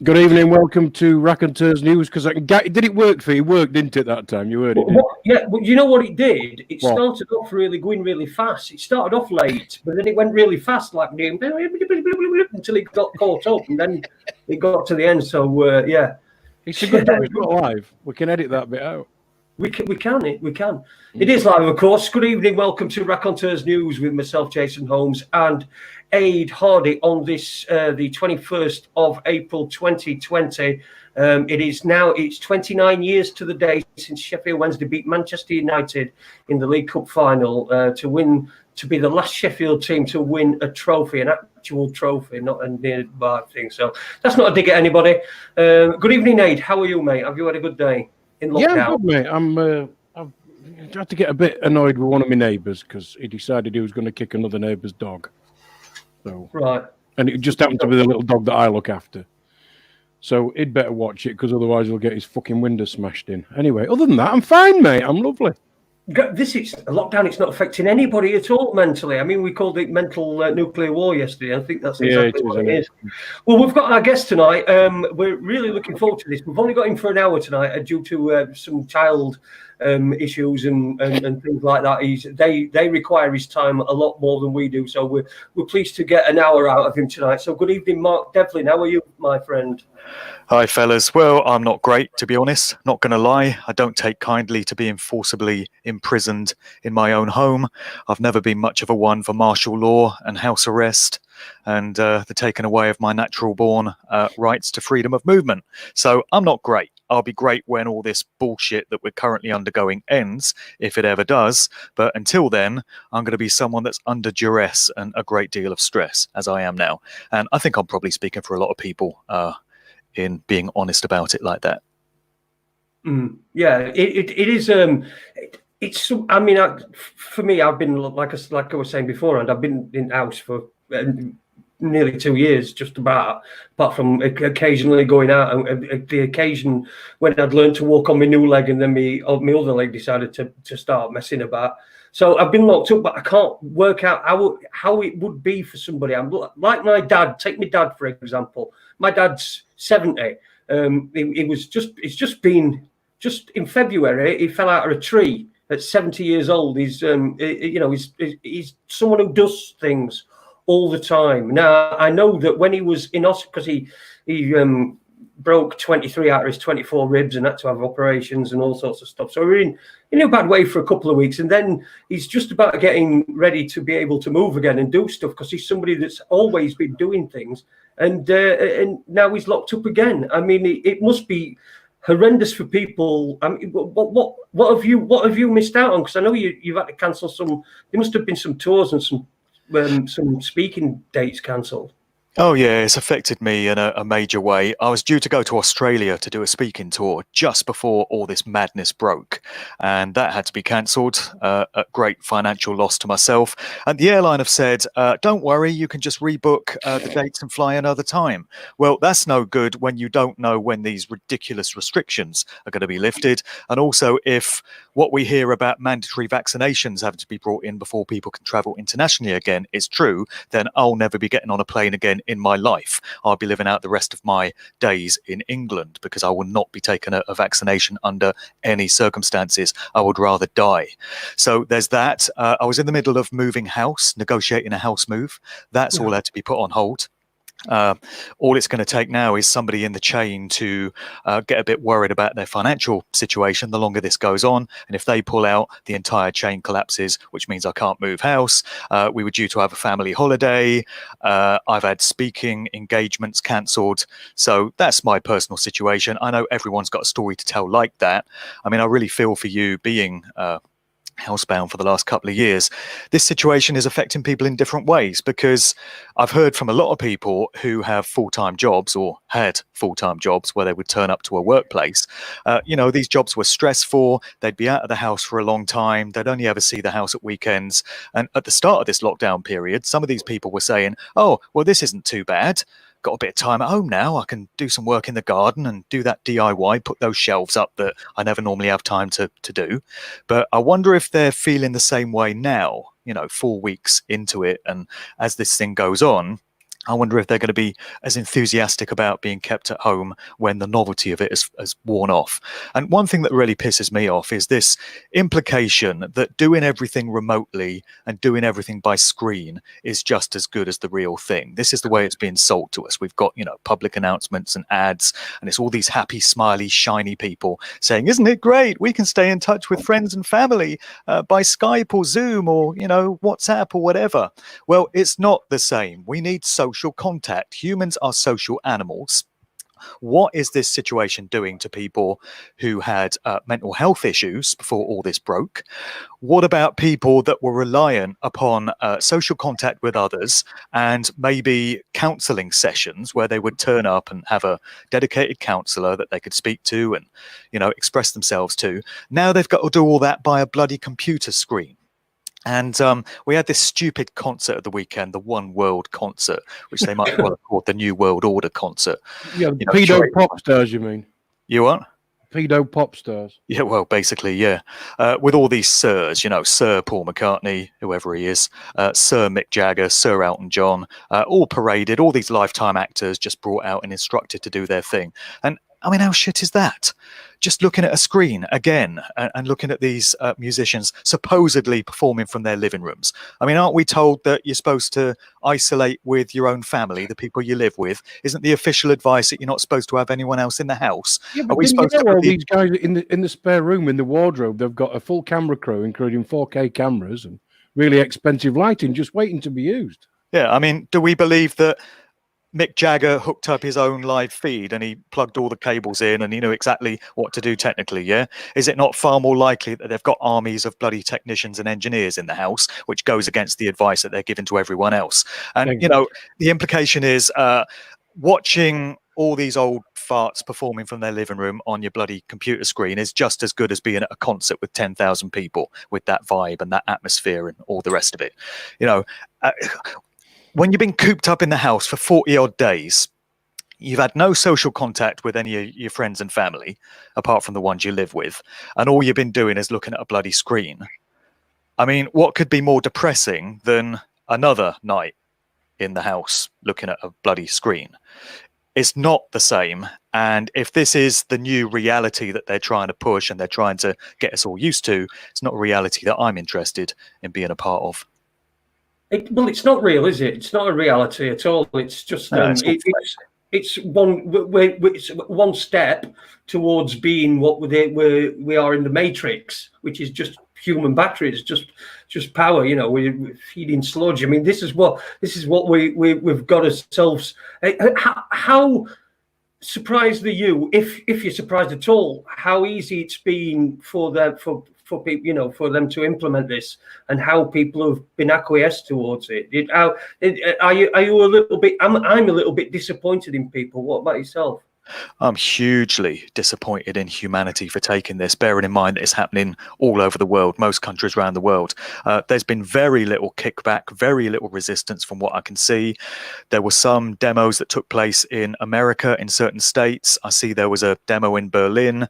Good evening, welcome to Raconteurs News. Because did it work for you? It worked, didn't it, that time? You heard it, didn't Yeah, but you know what it did? It What? started off going really fast. It started off late, but then it went really fast, like until it got caught up, and then it got to the end. So yeah, It's a good job it's not live. We can edit that bit out. we can. It is live, of course. Good evening, welcome to Raconteurs News with myself, Jason Holmes, and Ade Hardy on this the 21st of April 2020. It's 29 years to the day since Sheffield Wednesday beat Manchester United in the League Cup final to be the last Sheffield team to win a trophy, an actual trophy, not a nearby thing. So that's not a dig at anybody. Good evening, Ade. How are you, mate? Have you had a good day in lockdown? Yeah, I'm good, mate. I've had to get a bit annoyed with one of my neighbours because he decided he was going to kick another neighbour's dog. So right, and it just happened to be the little dog that I look after. So he'd better watch it because otherwise he'll get his fucking window smashed in. Anyway, other than that, I'm fine, mate. I'm lovely. This is a lockdown. It's not affecting anybody at all mentally. I mean, we called it mental nuclear war yesterday. I think that's exactly what it is. Well, we've got our guest tonight. We're really looking forward to this. We've only got him for an hour tonight due to some child issues and things like that. They require his time a lot more than we do. So we're pleased to get an hour out of him tonight. So good evening, Mark Devlin. How are you, my friend? Hi, fellas. Well, I'm not great, to be honest. Not going to lie. I don't take kindly to being forcibly imprisoned in my own home. I've never been much of a one for martial law and house arrest and the taking away of my natural-born rights to freedom of movement. So I'm not great. I'll be great when all this bullshit that we're currently undergoing ends, if it ever does. But until then, I'm going to be someone that's under duress and a great deal of stress, as I am now. And I think I'm probably speaking for a lot of people in being honest about it like that. Yeah, it is. It's. I mean, for me, I've been like I was saying before, and I've been in house for nearly 2 years, just about. Apart from occasionally going out, and the occasion when I'd learned to walk on my new leg, and then my other leg decided to start messing about. So I've been locked up, but I can't work out how it would be for somebody. I'm like my dad. Take my dad for example. My dad's 70. Just in February, he fell out of a tree at 70 years old. He's someone who does things all the time. Now, I know that when he was in hospital, because he broke 23 out of his 24 ribs and had to have operations and all sorts of stuff. So we're in a bad way for a couple of weeks. And then he's just about getting ready to be able to move again and do stuff because he's somebody that's always been doing things. And now he's locked up again. I mean, it must be horrendous for people. I mean, what have you missed out on? Because I know you've had to cancel some. There must have been some tours and some speaking dates cancelled. Oh, yeah, it's affected me in a major way. I was due to go to Australia to do a speaking tour just before all this madness broke, and that had to be cancelled at great financial loss to myself. And the airline have said, don't worry, you can just rebook the dates and fly another time. Well, that's no good when you don't know when these ridiculous restrictions are going to be lifted. And also, if what we hear about mandatory vaccinations having to be brought in before people can travel internationally again is true, then I'll never be getting on a plane again in my life. I'll be living out the rest of my days in England because I will not be taking a vaccination under any circumstances. I would rather die. So there's that. I was in the middle of moving house, negotiating a house move. That's all had to be put on hold. All it's going to take now is somebody in the chain to get a bit worried about their financial situation the longer this goes on. And if they pull out, the entire chain collapses, which means I can't move house. We were due to have a family holiday. I've had speaking engagements cancelled. So that's my personal situation. I know everyone's got a story to tell like that. I mean, I really feel for you being housebound for the last couple of years. This situation is affecting people in different ways because I've heard from a lot of people who have full-time jobs or had full-time jobs where they would turn up to a workplace. These jobs were stressful. They'd be out of the house for a long time. They'd only ever see the house at weekends. And at the start of this lockdown period, some of these people were saying, oh, well, this isn't too bad. Got a bit of time at home now. I can do some work in the garden and do that DIY, put those shelves up that I never normally have time to do. But I wonder if they're feeling the same way now, 4 weeks into it. And as this thing goes on, I wonder if they're going to be as enthusiastic about being kept at home when the novelty of it has worn off. And one thing that really pisses me off is this implication that doing everything remotely and doing everything by screen is just as good as the real thing. This is the way it's being sold to us. We've got, public announcements and ads, and it's all these happy, smiley, shiny people saying, isn't it great? We can stay in touch with friends and family by Skype or Zoom or, WhatsApp or whatever. Well, it's not the same. We need social contact. Humans are social animals. What is this situation doing to people who had mental health issues before all this broke? What about people that were reliant upon social contact with others and maybe counselling sessions where they would turn up and have a dedicated counsellor that they could speak to and, express themselves to? Now they've got to do all that by a bloody computer screen. And we had this stupid concert at the weekend, the One World concert, which they might well have called the New World Order concert. Yeah, pedo pop stars, you mean? You what? Pedo pop stars. Yeah, well, basically, yeah. With all these sirs, Sir Paul McCartney, whoever he is, Sir Mick Jagger, Sir Elton John, all paraded, all these Lifetime actors just brought out and instructed to do their thing. And I mean, how shit is that? Just looking at a screen again and looking at these musicians supposedly performing from their living rooms. I mean, aren't we told that you're supposed to isolate with your own family, the people you live with? Isn't the official advice that you're not supposed to have anyone else in the house? Yeah, but all these guys in the spare room, in the wardrobe, they've got a full camera crew, including 4K cameras and really expensive lighting, just waiting to be used. Yeah, I mean, do we believe that Mick Jagger hooked up his own live feed and he plugged all the cables in and he knew exactly what to do technically, yeah? Is it not far more likely that they've got armies of bloody technicians and engineers in the house, which goes against the advice that they're giving to everyone else? And, the implication is watching all these old farts performing from their living room on your bloody computer screen is just as good as being at a concert with 10,000 people with that vibe and that atmosphere and all the rest of it. When you've been cooped up in the house for 40 odd days, you've had no social contact with any of your friends and family, apart from the ones you live with, and all you've been doing is looking at a bloody screen. I mean, what could be more depressing than another night in the house looking at a bloody screen? It's not the same. And if this is the new reality that they're trying to push and they're trying to get us all used to, it's not a reality that I'm interested in being a part of. Well, it's not real, is it? It's not a reality at all. It's just it's one step towards being what we are in the Matrix, which is just human batteries, just power. We're feeding sludge. I mean, this is what we've got ourselves. How surprised are you, if you're surprised at all, how easy it's been for people, for them to implement this, and how people have been acquiesced towards it? Are you a little bit? I'm a little bit disappointed in people. What about yourself? I'm hugely disappointed in humanity for taking this, bearing in mind that it's happening all over the world, most countries around the world. There's been very little kickback, very little resistance from what I can see. There were some demos that took place in America in certain states. I see there was a demo in Berlin.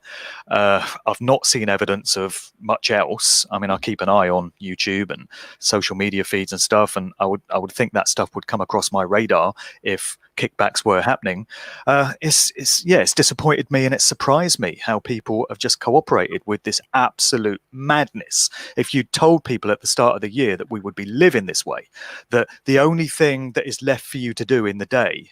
I've not seen evidence of much else. I mean, I keep an eye on YouTube and social media feeds and stuff, and I would think that stuff would come across my radar if kickbacks were happening. It's disappointed me and it surprised me how people have just cooperated with this absolute madness. If you told people at the start of the year that we would be living this way, that the only thing that is left for you to do in the day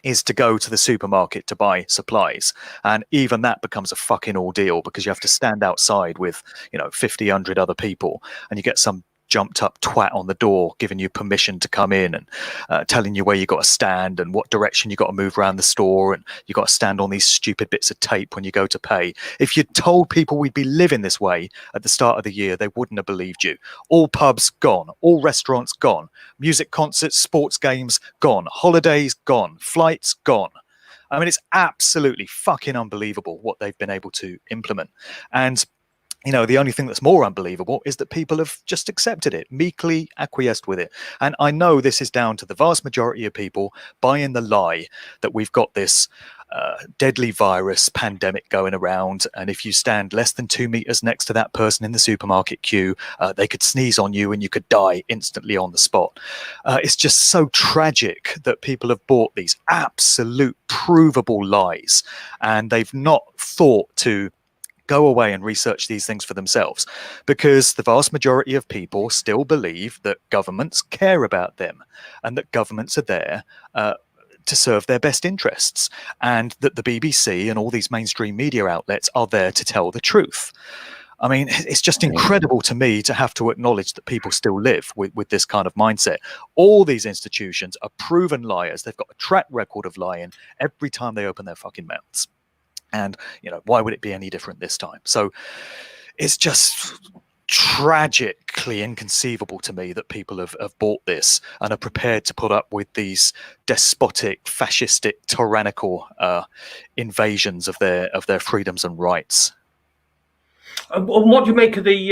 is to go to the supermarket to buy supplies, and even that becomes a fucking ordeal because you have to stand outside with 50, 100 other people, and you get some jumped up twat on the door giving you permission to come in and telling you where you got to stand and what direction you got to move around the store, and you got to stand on these stupid bits of tape when you go to pay. If you told people we'd be living this way at the start of the year, they wouldn't have believed you. All pubs gone, all restaurants gone, music concerts, sports games gone, holidays gone, flights gone. I mean, it's absolutely fucking unbelievable what they've been able to implement. And the only thing that's more unbelievable is that people have just accepted it, meekly acquiesced with it. And I know this is down to the vast majority of people buying the lie that we've got this deadly virus pandemic going around, and if you stand less than 2 meters next to that person in the supermarket queue, they could sneeze on you and you could die instantly on the spot. It's just so tragic that people have bought these absolute provable lies, and they've not thought to go away and research these things for themselves, because the vast majority of people still believe that governments care about them and that governments are there to serve their best interests, and that the BBC and all these mainstream media outlets are there to tell the truth. I mean, it's just incredible to me to have to acknowledge that people still live with this kind of mindset. All these institutions are proven liars. They've got a track record of lying every time they open their fucking mouths. And, you know, why would it be any different this time? So it's just tragically inconceivable to me that people have bought this and are prepared to put up with these despotic, fascistic, tyrannical invasions of their freedoms and rights. What do you make of the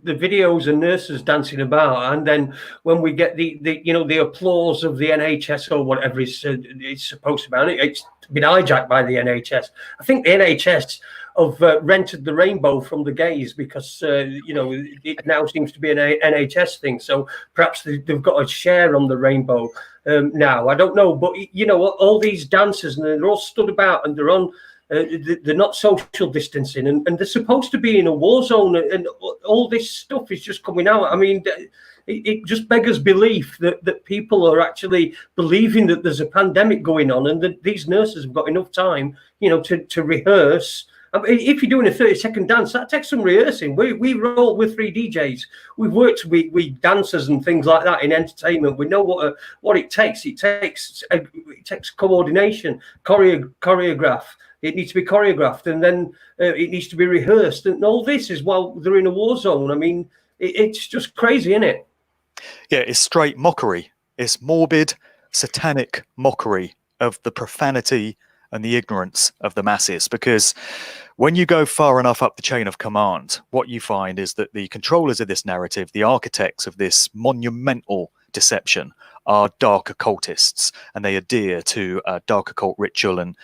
videos and nurses dancing about, and then when we get the applause of the NHS or whatever it's supposed to be? It's been hijacked by the NHS. I think the NHS have rented the rainbow from the gays because it now seems to be an NHS thing. So perhaps they've got a share on the rainbow now. I don't know, but all these dancers, and they're all stood about and they're on. They're not social distancing, and they're supposed to be in a war zone, and all this stuff is just coming out. I mean, it just beggars belief that people are actually believing that there's a pandemic going on, and that these nurses have got enough time, to rehearse. I mean, if you're doing a 30-second dance, that takes some rehearsing. We roll with 3 DJs. We've worked with dancers and things like that in entertainment. We know what it takes. It takes coordination, choreograph. It needs to be choreographed, and then it needs to be rehearsed. And all this is while they're in a war zone. I mean, it's just crazy, isn't it? Yeah, it's straight mockery. It's morbid, satanic mockery of the profanity and the ignorance of the masses. Because when you go far enough up the chain of command, what you find is that the controllers of this narrative, the architects of this monumental deception, are dark occultists, and they adhere to dark occult ritual and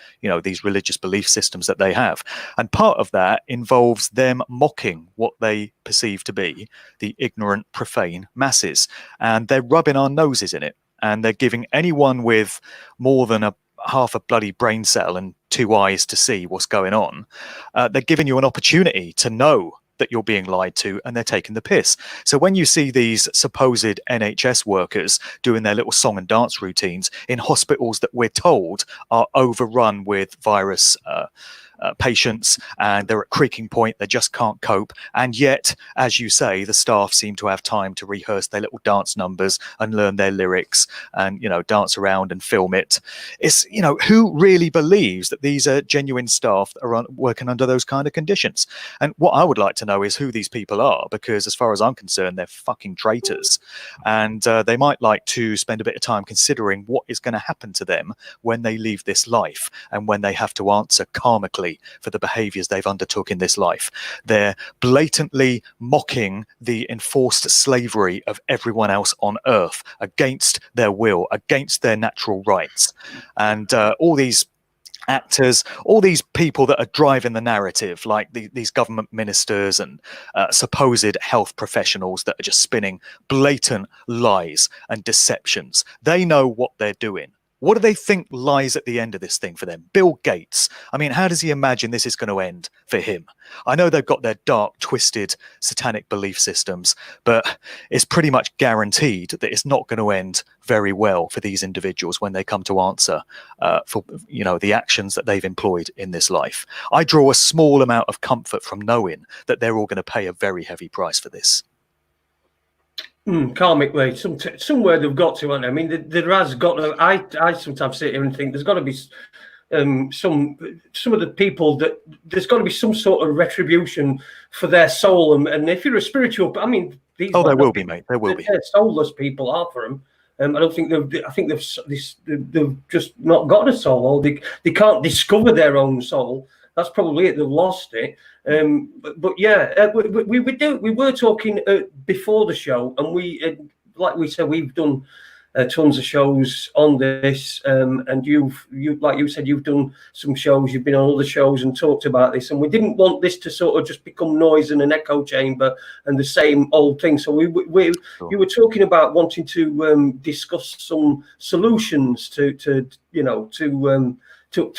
these religious belief systems that they have. And part of that involves them mocking what they perceive to be the ignorant, profane masses, and they're rubbing our noses in it, and they're giving anyone with more than half a bloody brain cell and 2 eyes to see what's going on, they're giving you an opportunity to know that you're being lied to, and they're taking the piss. So when you see these supposed NHS workers doing their little song and dance routines in hospitals that we're told are overrun with virus patients, and they're at creaking point, they just can't cope, and yet, as you say, the staff seem to have time to rehearse their little dance numbers and learn their lyrics and dance around and film it. It's who really believes that these are genuine staff that are working under those kind of conditions? And what I would like to know is who these people are, because as far as I'm concerned, they're fucking traitors, and they might like to spend a bit of time considering what is going to happen to them when they leave this life and when they have to answer karmically for the behaviors they've undertook in this life. They're blatantly mocking the enforced slavery of everyone else on earth against their will, against their natural rights. And all these actors, all these people that are driving the narrative, like these government ministers and supposed health professionals that are just spinning blatant lies and deceptions, they know what they're doing. What do they think lies at the end of this thing for them? Bill Gates. I mean, how does he imagine this is going to end for him? I know they've got their dark, twisted, satanic belief systems, but it's pretty much guaranteed that it's not going to end very well for these individuals when they come to answer for the actions that they've employed in this life. I draw a small amount of comfort from knowing that they're all going to pay a very heavy price for this. Karmically, somewhere they've got to, haven't they? I mean, there has got to. I sometimes sit here and think there's got to be some of the people that there's got to be some sort of retribution for their soul. And if you're a spiritual, I mean, there will be, mate. There will be. Soulless people are for them. I don't think I think they've just not got a soul, or they can't discover their own soul. That's probably it. They've lost it. But yeah, we were talking before the show, and like we said, we've done tons of shows on this, and you like you said, you've done some shows, you've been on other shows and talked about this, and we didn't want this to sort of just become noise and an echo chamber and the same old thing. So you were talking about wanting to discuss some solutions to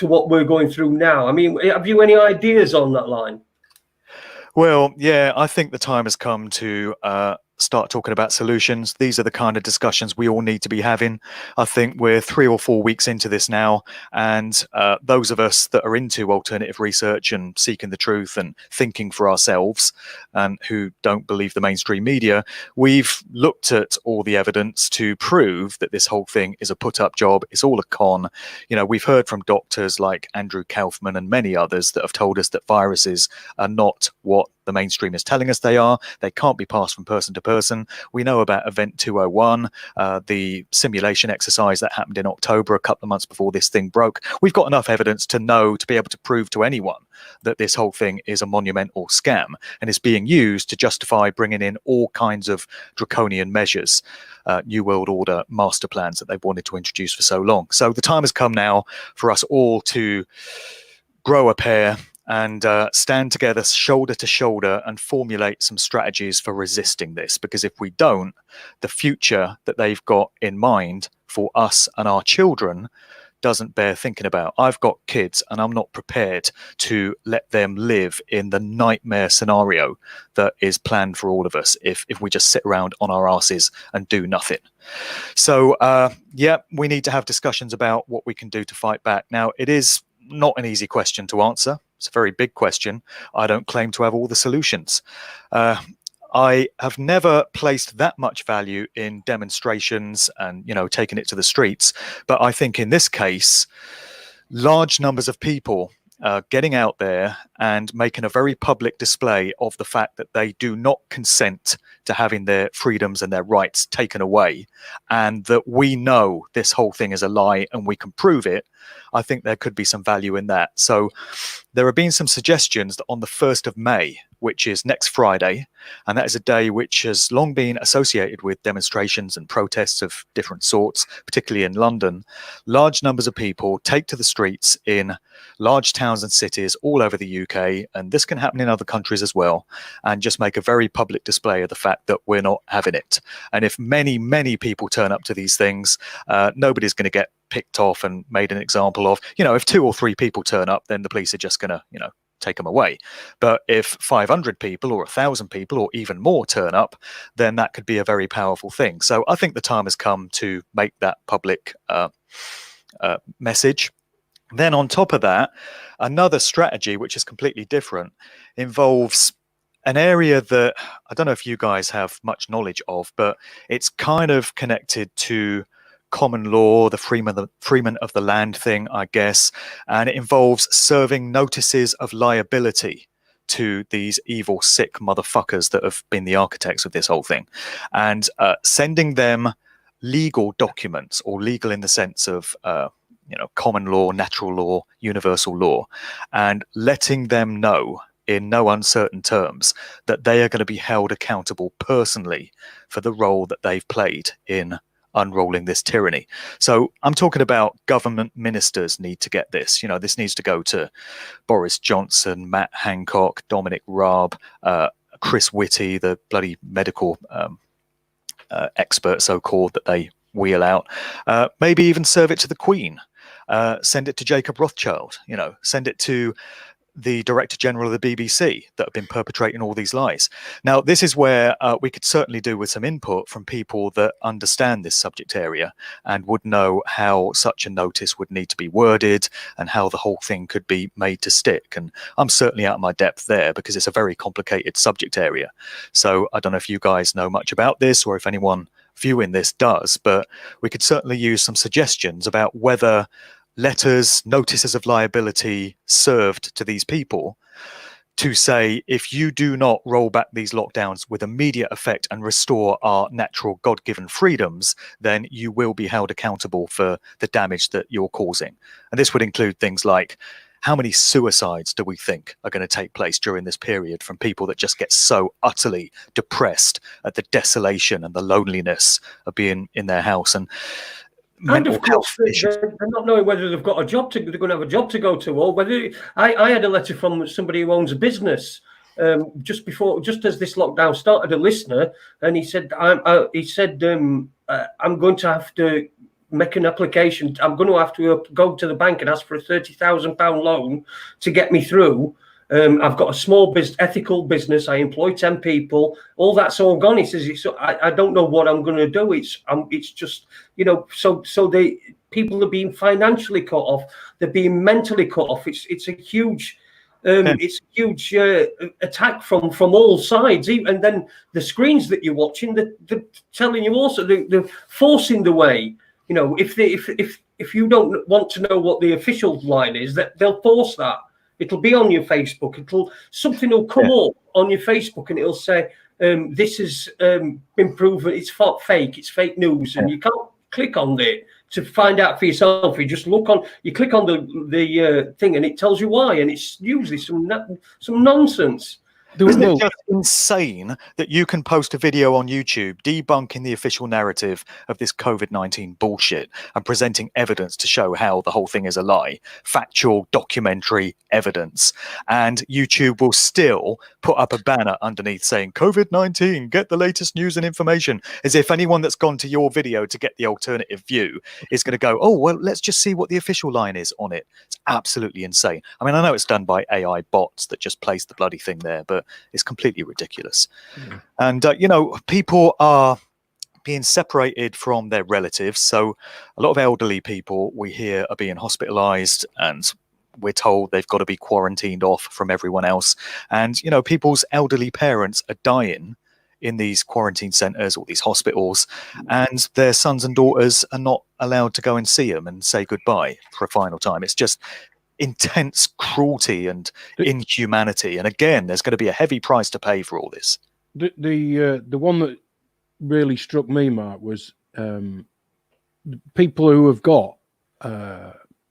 what we're going through now. I mean, have you any ideas on that line? Well, yeah, I think the time has come to start talking about solutions. These are the kind of discussions we all need to be having. I think we're 3 or 4 weeks into this now, and those of us that are into alternative research and seeking the truth and thinking for ourselves, and who don't believe the mainstream media, we've looked at all the evidence to prove that this whole thing is a put-up job. It's all a con. You know, we've heard from doctors like Andrew Kaufman and many others that have told us that viruses are not what the mainstream is telling us they are. They can't be passed from person to person. We know about Event 201, the simulation exercise that happened in October, a couple of months before this thing broke. We've got enough evidence to know, to be able to prove to anyone that this whole thing is a monumental scam and is being used to justify bringing in all kinds of draconian measures, New World Order master plans that they've wanted to introduce for so long. So the time has come now for us all to grow a pair and stand together shoulder to shoulder and formulate some strategies for resisting this. Because if we don't, the future that they've got in mind for us and our children doesn't bear thinking about. I've got kids and I'm not prepared to let them live in the nightmare scenario that is planned for all of us if we just sit around on our asses and do nothing. So yeah, we need to have discussions about what we can do to fight back. Now, it is not an easy question to answer. It's a very big question. I don't claim to have all the solutions. I have never placed that much value in demonstrations and, you know, taking it to the streets. But I think in this case, large numbers of people getting out there and making a very public display of the fact that they do not consent to having their freedoms and their rights taken away, and that we know this whole thing is a lie and we can prove it. I think there could be some value in that. So there have been some suggestions that on the 1st of May, which is next Friday, and that is a day which has long been associated with demonstrations and protests of different sorts, particularly in London, large numbers of people take to the streets in large towns and cities all over the UK, and this can happen in other countries as well, and just make a very public display of the fact that we're not having it. And if many, many people turn up to these things, nobody's going to get picked off and made an example of. You know, if 2 or 3 people turn up, then the police are just going to, you know, take them away. But if 500 people or 1,000 people or even more turn up, then that could be a very powerful thing. So I think the time has come to make that public message. Then on top of that, another strategy, which is completely different, involves an area that I don't know if you guys have much knowledge of, but it's kind of connected to common law, the freeman of the land thing, I guess, and it involves serving notices of liability to these evil, sick motherfuckers that have been the architects of this whole thing, and sending them legal documents, or legal in the sense of you know, common law, natural law, universal law, and letting them know in no uncertain terms that they are going to be held accountable personally for the role that they've played in unrolling this tyranny. So I'm talking about government ministers need to get this. You know, this needs to go to Boris Johnson, Matt Hancock, Dominic Raab, Chris Whitty, the bloody medical expert, so-called, that they wheel out. Maybe even serve it to the Queen. Send it to Jacob Rothschild. You know, send it to the Director General of the BBC that have been perpetrating all these lies. Now, this is where we could certainly do with some input from people that understand this subject area and would know how such a notice would need to be worded and how the whole thing could be made to stick. And I'm certainly out of my depth there because it's a very complicated subject area. So I don't know if you guys know much about this or if anyone viewing this does, but we could certainly use some suggestions about whether letters, notices of liability served to these people to say, if you do not roll back these lockdowns with immediate effect and restore our natural God-given freedoms, then you will be held accountable for the damage that you're causing. And this would include things like how many suicides do we think are going to take place during this period from people that just get so utterly depressed at the desolation and the loneliness of being in their house and mental of course, health issues? they're not knowing whether they've got a job to, they're going to have a job to go to, or whether I had a letter from somebody who owns a business just as this lockdown started, a listener, and he said, I'm going to have to make an application. I'm going to have to go to the bank and ask for a £30,000 loan to get me through. I've got a small ethical business. I employ 10 people. All that's all gone. He says, I don't know what I'm going to do. It's just, so they people are being financially cut off. They're being mentally cut off. It's a huge, attack from all sides. And then the screens that you're watching, they're telling you also, they're forcing the way. If you don't want to know what the official line is, that they'll force that. It'll be on your Facebook. Something will come up on your Facebook, and it'll say, "This has been proven. It's fake. It's fake news," and you can't click on it to find out for yourself. You just you click on the thing, and it tells you why, and it's usually some nonsense. Isn't it just insane that you can post a video on YouTube debunking the official narrative of this COVID-19 bullshit and presenting evidence to show how the whole thing is a lie, factual, documentary evidence, and YouTube will still put up a banner underneath saying COVID-19, get the latest news and information, as if anyone that's gone to your video to get the alternative view is going to go, oh, well, let's just see what the official line is on it. It's absolutely insane. I mean, I know it's done by AI bots that just place the bloody thing there, but it's completely ridiculous. And, people are being separated from their relatives. So a lot of elderly people we hear are being hospitalized, and we're told they've got to be quarantined off from everyone else. And, people's elderly parents are dying in these quarantine centers or these hospitals, and their sons and daughters are not allowed to go and see them and say goodbye for a final time. It's just intense cruelty and inhumanity, and again, there's going to be a heavy price to pay for all this. The one that really struck me, Mark, was people who have got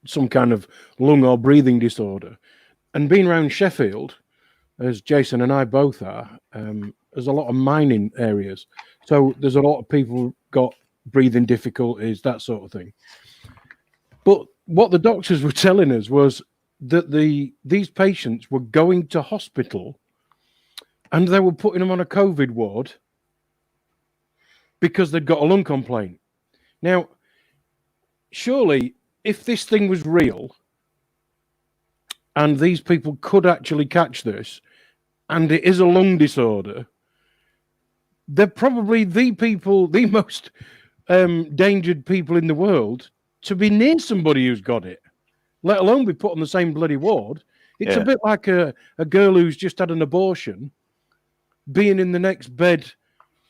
some kind of lung or breathing disorder, and being around Sheffield, as Jason and I both are, there's a lot of mining areas, so there's a lot of people got breathing difficulties, that sort of thing. But what the doctors were telling us was that these patients were going to hospital and they were putting them on a COVID ward because they'd got a lung complaint. Now, surely, if this thing was real and these people could actually catch this, and it is a lung disorder, they're probably the most endangered people in the world to be near somebody who's got it, let alone be put on the same bloody ward. It's a bit like a girl who's just had an abortion being in the next bed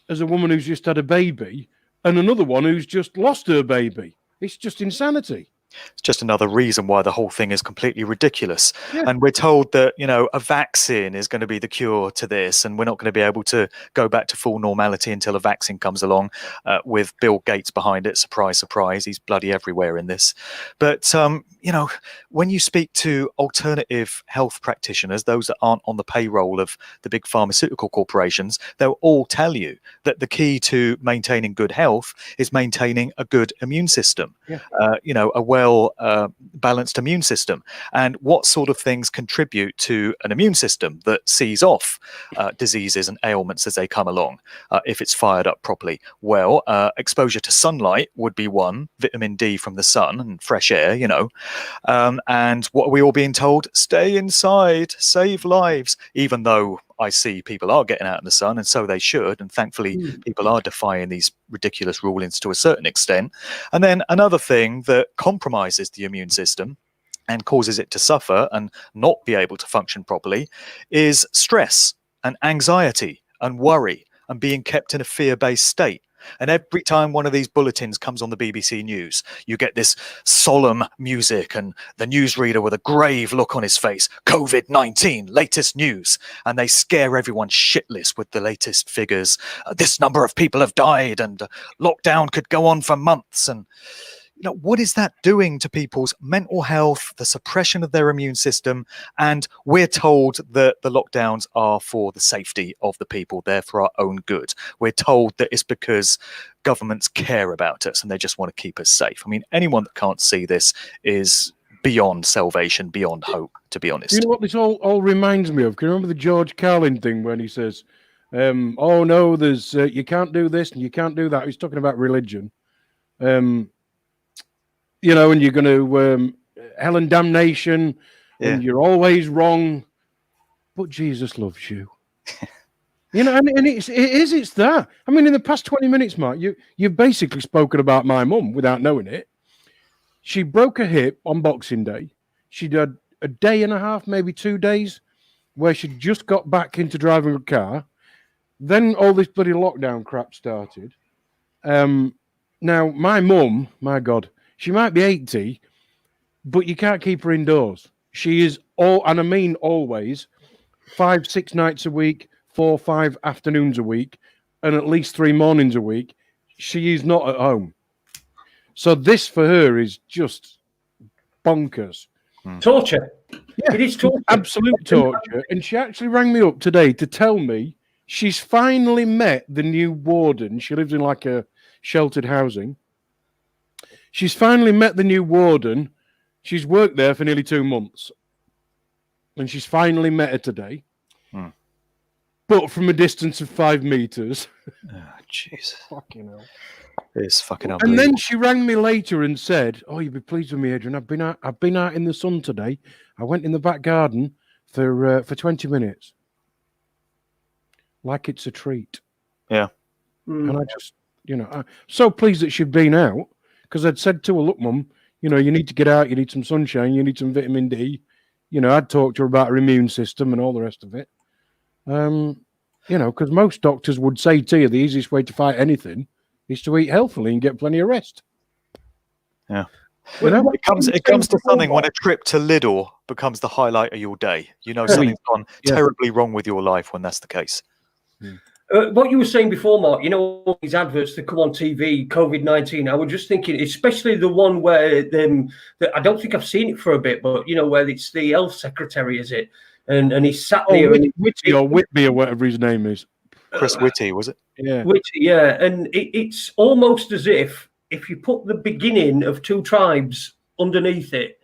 as a woman who's just had a baby and another one who's just lost her baby. It's just insanity. It's just another reason why the whole thing is completely ridiculous. Yeah. And we're told that, a vaccine is going to be the cure to this, and we're not going to be able to go back to full normality until a vaccine comes along, with Bill Gates behind it. Surprise, surprise. He's bloody everywhere in this. But, when you speak to alternative health practitioners, those that aren't on the payroll of the big pharmaceutical corporations, they'll all tell you that the key to maintaining good health is maintaining a good immune system, a balanced immune system, and what sort of things contribute to an immune system that sees off diseases and ailments as they come along if it's fired up properly. Well, exposure to sunlight would be one, vitamin D from the sun and fresh air, and what are we all being told? Stay inside, save lives, even though I see people are getting out in the sun, and so they should, and thankfully people are defying these ridiculous rulings to a certain extent. And then another thing that compromises the immune system and causes it to suffer and not be able to function properly is stress and anxiety and worry and being kept in a fear-based state. And every time one of these bulletins comes on the BBC News, you get this solemn music and the newsreader with a grave look on his face, COVID-19, latest news. And they scare everyone shitless with the latest figures. This number of people have died, and lockdown could go on for months. And, what is that doing to people's mental health, the suppression of their immune system? And we're told that the lockdowns are for the safety of the people, they're for our own good. We're told that it's because governments care about us and they just want to keep us safe. I mean, anyone that can't see this is beyond salvation, beyond hope, to be honest. You know what this all reminds me of? Can you remember the George Carlin thing when he says, oh no, there's you can't do this and you can't do that. He's talking about religion. You know, and you're going to hell and damnation, and you're always wrong, but Jesus loves you. You know, and it's that. I mean, in the past 20 minutes, Mark, you've basically spoken about my mum without knowing it. She broke her hip on Boxing Day. She'd had a day and a half, maybe 2 days, where she'd just got back into driving a car. Then all this bloody lockdown crap started. Now, my mum, my God, she might be 80, but you can't keep her indoors. She is and I mean always, 5-6 nights a week, 4-5 afternoons a week, and at least 3 mornings a week. She is not at home. So this for her is just bonkers. Torture. Yeah, it is torture. Absolute torture. And she actually rang me up today to tell me she's finally met the new warden. She lives in like a sheltered housing. She's finally met the new warden. She's worked there for nearly 2 months. And she's finally met her today. But from a distance of 5 meters. Oh, jeez. Fucking hell. It's fucking unbelievable. And then she rang me later and said, oh, you'll be pleased with me, Adrian. I've been out in the sun today. I went in the back garden for 20 minutes. Like it's a treat. Yeah. And I just, I'm so pleased that she'd been out. Because I'd said to her, look, Mum, you need to get out. You need some sunshine. You need some vitamin D. I'd talked to her about her immune system and all the rest of it. Because most doctors would say to you the easiest way to fight anything is to eat healthily and get plenty of rest. Yeah. It comes to something when a trip to Lidl becomes the highlight of your day. Something's gone terribly wrong with your life when that's the case. What you were saying before, Mark, these adverts that come on TV, COVID-19, I was just thinking, especially the one where I don't think I've seen it for a bit, but, where it's the health secretary, is it? And he sat there. Whitty or Whitby or whatever his name is. Chris Whitty, was it? Yeah. Whitty, yeah. And it's almost as if you put the beginning of Two Tribes underneath it,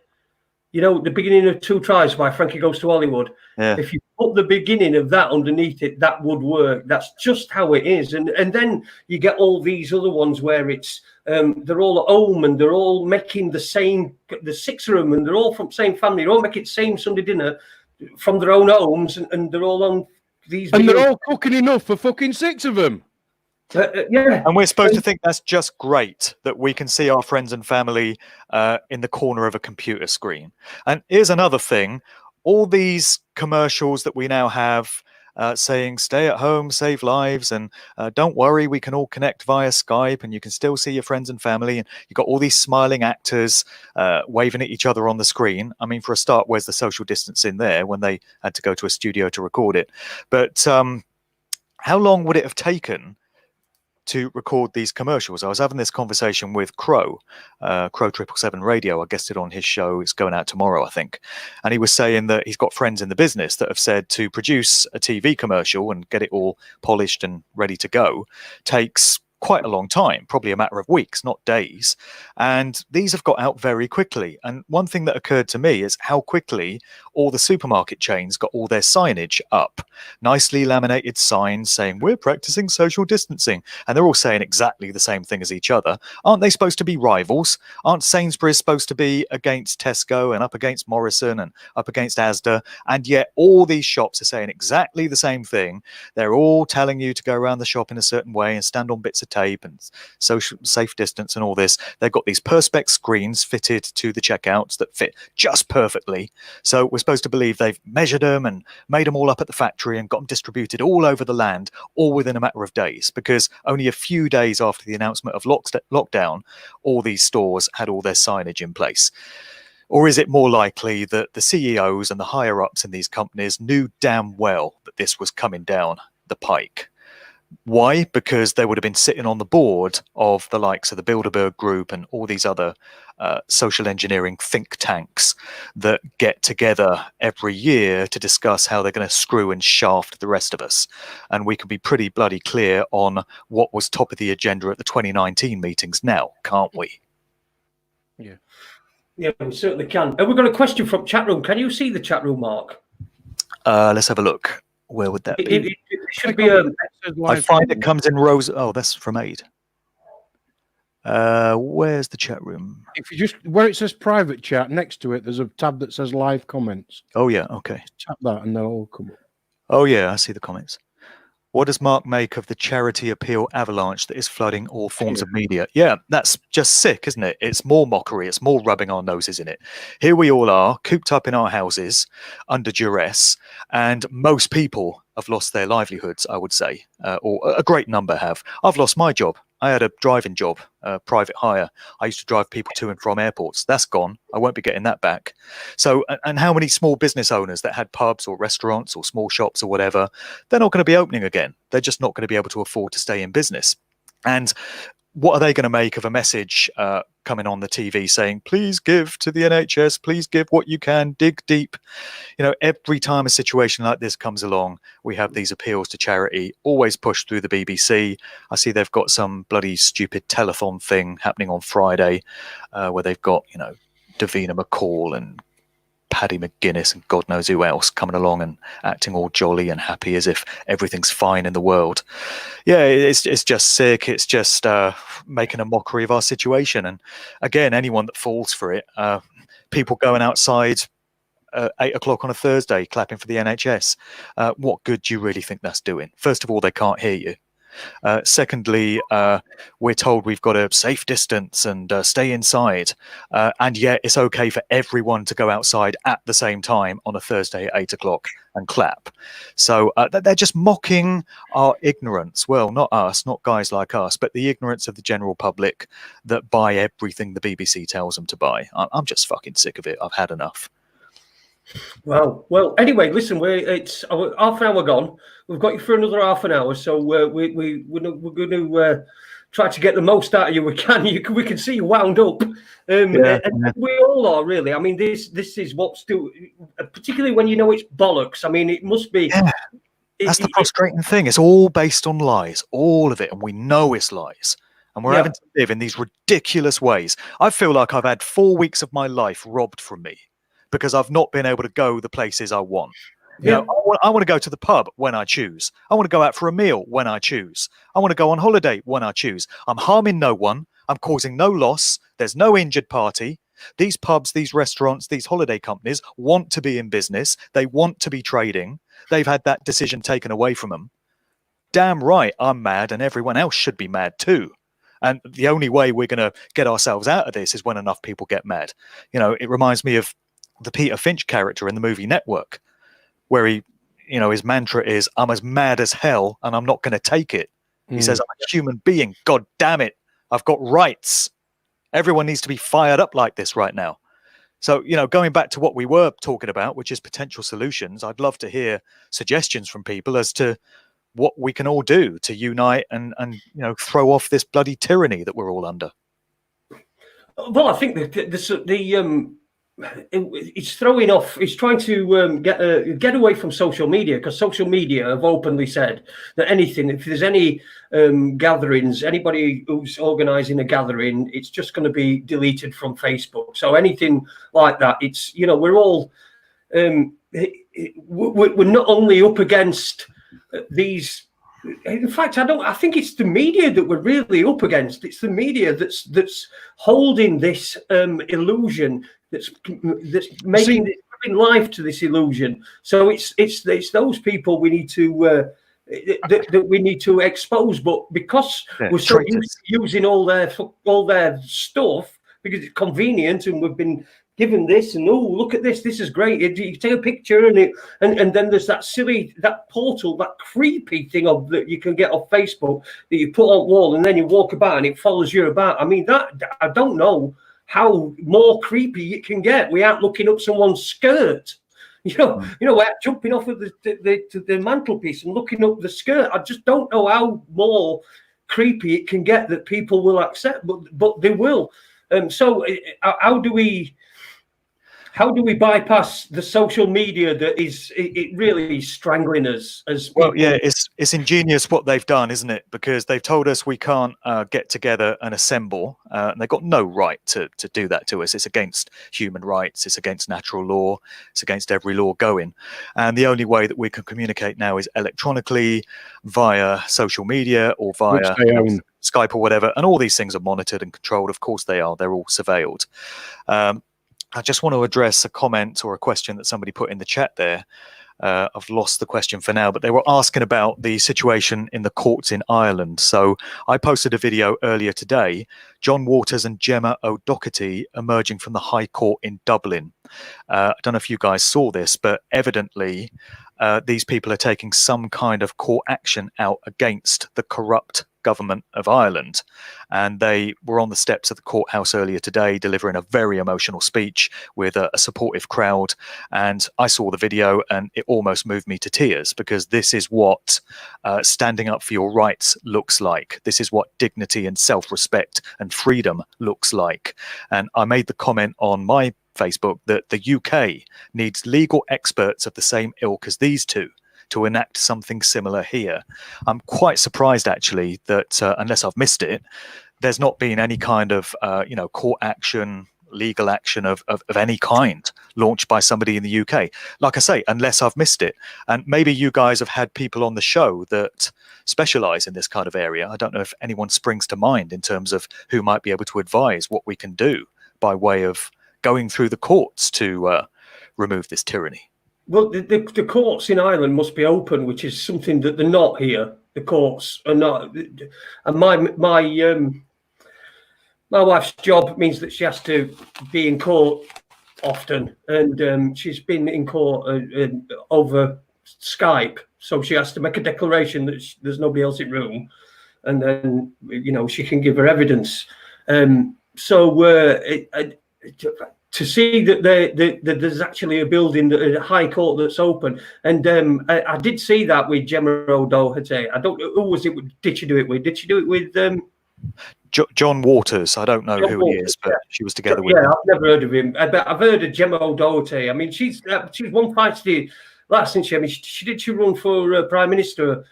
the beginning of Two Tribes by Frankie Goes to Hollywood. Yeah. If you put the beginning of that underneath it, that would work. That's just how it is. And then you get all these other ones where it's they're all at home and they're all making the 6 of them, and they're all from the same family. They're all making the same Sunday dinner from their own homes, and they're all on these. And they're all cooking enough for fucking 6 of them. Yeah. And we're supposed to think that's just great, that we can see our friends and family in the corner of a computer screen. And here's another thing. All these commercials that we now have saying stay at home, save lives, and don't worry, we can all connect via Skype and you can still see your friends and family. And you've got all these smiling actors waving at each other on the screen. I mean, for a start, where's the social distancing there when they had to go to a studio to record it? But how long would it have taken to record these commercials? I was having this conversation with Crow 777 Radio. I guessed it on his show. It's going out tomorrow, I think. And he was saying that he's got friends in the business that have said to produce a TV commercial and get it all polished and ready to go takes quite a long time, probably a matter of weeks, not days. And these have got out very quickly. And one thing that occurred to me is how quickly all the supermarket chains got all their signage up. Nicely laminated signs saying, we're practicing social distancing. And they're all saying exactly the same thing as each other. Aren't they supposed to be rivals? Aren't Sainsbury's supposed to be against Tesco and up against Morrison and up against Asda? And yet all these shops are saying exactly the same thing. They're all telling you to go around the shop in a certain way and stand on bits of tape and social safe distance and all this. They've got these perspex screens fitted to the checkouts that fit just perfectly. So we're supposed to believe they've measured them and made them all up at the factory and got them distributed all over the land, all within a matter of days, because only a few days after the announcement of lockdown, all these stores had all their signage in place. Or is it more likely that the CEOs and the higher ups in these companies knew damn well that this was coming down the pike? Why? Because they would have been sitting on the board of the likes of the Bilderberg Group and all these other social engineering think tanks that get together every year to discuss how they're going to screw and shaft the rest of us. And we can be pretty bloody clear on what was top of the agenda at the 2019 meetings now, can't we? Yeah. Yeah, we certainly can. And we've got a question from chat room. Can you see the chat room, Mark? Let's have a look. Where would that be? It should be a... I find it comes in rows. Oh, that's from Ade. Where's the chat room? If you just where it says private chat, next to it, there's a tab that says live comments. Oh yeah, okay. Tap that and they'll all come up. Oh yeah, I see the comments. What does Mark make of the charity appeal avalanche that is flooding all forms of media? Yeah, that's just sick, isn't it? It's more mockery. It's more rubbing our noses in it. Here we all are, cooped up in our houses, under duress, and most people have lost their livelihoods, I would say, or a great number have. I've lost my job. I had a driving job, private hire. I used to drive people to and from airports. That's gone. I won't be getting that back. So, and how many small business owners that had pubs or restaurants or small shops or whatever, they're not going to be opening again. They're just not going to be able to afford to stay in business. And what are they going to make of a message coming on the TV saying, please give to the NHS, please give what you can, dig deep. You know, every time a situation like this comes along, we have these appeals to charity, always pushed through the BBC. I see they've got some bloody stupid telethon thing happening on Friday where they've got, you know, Davina McCall and Paddy McGuinness and God knows who else coming along and acting all jolly and happy as if everything's fine in the world. Yeah, it's just sick. It's just making a mockery of our situation. And again, anyone that falls for it, people going outside 8 o'clock on a Thursday clapping for the NHS. What good do you really think that's doing? First of all, they can't hear you. Secondly, we're told we've got a safe distance and stay inside, and yet it's okay for everyone to go outside at the same time on a Thursday at 8 o'clock and clap. So they're just mocking our ignorance. Well, not us, not guys like us, but the ignorance of the general public that buy everything the BBC tells them to buy. I'm just fucking sick of it. I've had enough. Well. Anyway, listen, it's half an hour gone. We've got you for another half an hour, so we're going to try to get the most out of you we can. We can see you wound up, and we all are really. I mean, this is what's still, particularly when you know it's bollocks. I mean, it must be. Yeah. That's the frustrating thing. It's all based on lies, all of it, and we know it's lies. And we're having to live in these ridiculous ways. I feel like I've had 4 weeks of my life robbed from me, because I've not been able to go the places I want. You know, I want to go to the pub when I choose. I want to go out for a meal when I choose. I want to go on holiday when I choose. I'm harming no one. I'm causing no loss. There's no injured party. These pubs, these restaurants, these holiday companies want to be in business. They want to be trading. They've had that decision taken away from them. Damn right, I'm mad, and everyone else should be mad too. And the only way we're going to get ourselves out of this is when enough people get mad. You know, it reminds me of the Peter Finch character in the movie Network, where he, you know, his mantra is, I'm as mad as hell and I'm not going to take it. He says, I'm a human being. God damn it. I've got rights. Everyone needs to be fired up like this right now. So, you know, going back to what we were talking about, which is potential solutions, I'd love to hear suggestions from people as to what we can all do to unite and you know, throw off this bloody tyranny that we're all under. Well, I think it's throwing off. It's trying to get away from social media, because social media have openly said that anything, if there's any gatherings, anybody who's organising a gathering, it's just going to be deleted from Facebook. So anything like that, it's, you know, we're all we're not only up against these. In fact, I think it's the media that we're really up against. It's the media that's holding this illusion, that's making life to this illusion. So it's those people we need to that we need to expose. But because we're so used to using all their stuff, because it's convenient, and we've been given this, and oh, look at this is great. You take a picture and then there's that portal, that creepy thing that you can get off Facebook that you put on wall, and then you walk about and it follows you about. I mean, that I don't know how more creepy it can get without looking up someone's skirt. Jumping off of the mantelpiece and looking up the skirt. I just don't know how more creepy it can get that people will accept, but they will. So how do we bypass the social media that is it really strangling us as people? Well, yeah, it's ingenious what they've done, isn't it? Because they've told us we can't get together and assemble, and they've got no right to do that to us. It's against human rights. It's against natural law. It's against every law going. And the only way that we can communicate now is electronically via social media or via Skype or whatever. And all these things are monitored and controlled. Of course they are. They're all surveilled. I just want to address a comment or a question that somebody put in the chat there. I've lost the question for now, but they were asking about the situation in the courts in Ireland. So I posted a video earlier today, John Waters and Gemma O'Doherty emerging from the High Court in Dublin. I don't know if you guys saw this, but evidently these people are taking some kind of court action out against the corrupt government of Ireland, and they were on the steps of the courthouse earlier today delivering a very emotional speech with a supportive crowd. And I saw the video and it almost moved me to tears, because this is what standing up for your rights looks like. This is what dignity and self-respect and freedom looks like. And I made the comment on my Facebook that the UK needs legal experts of the same ilk as these two to enact something similar here. I'm quite surprised, actually, that unless I've missed it, there's not been any kind of court action, legal action of any kind launched by somebody in the UK. Like I say, unless I've missed it. And maybe you guys have had people on the show that specialize in this kind of area. I don't know if anyone springs to mind in terms of who might be able to advise what we can do by way of going through the courts to remove this tyranny. Well, the courts in Ireland must be open, which is something that they're not here. The courts are not. And my wife's job means that she has to be in court often, and she's been in court over Skype, so she has to make a declaration that there's nobody else in room, and then she can give her evidence. To see that there's actually a building, a high court that's open, and I did see that with Gemma O'Doherty. I don't know, who was it? Did she do it with? Did she do it with John Waters? I don't know who he is, but she was together with him. I've never heard of him. I've heard of Gemma O'Doherty. I mean, she's one feisty lass, isn't she? I mean, she run for Prime Minister.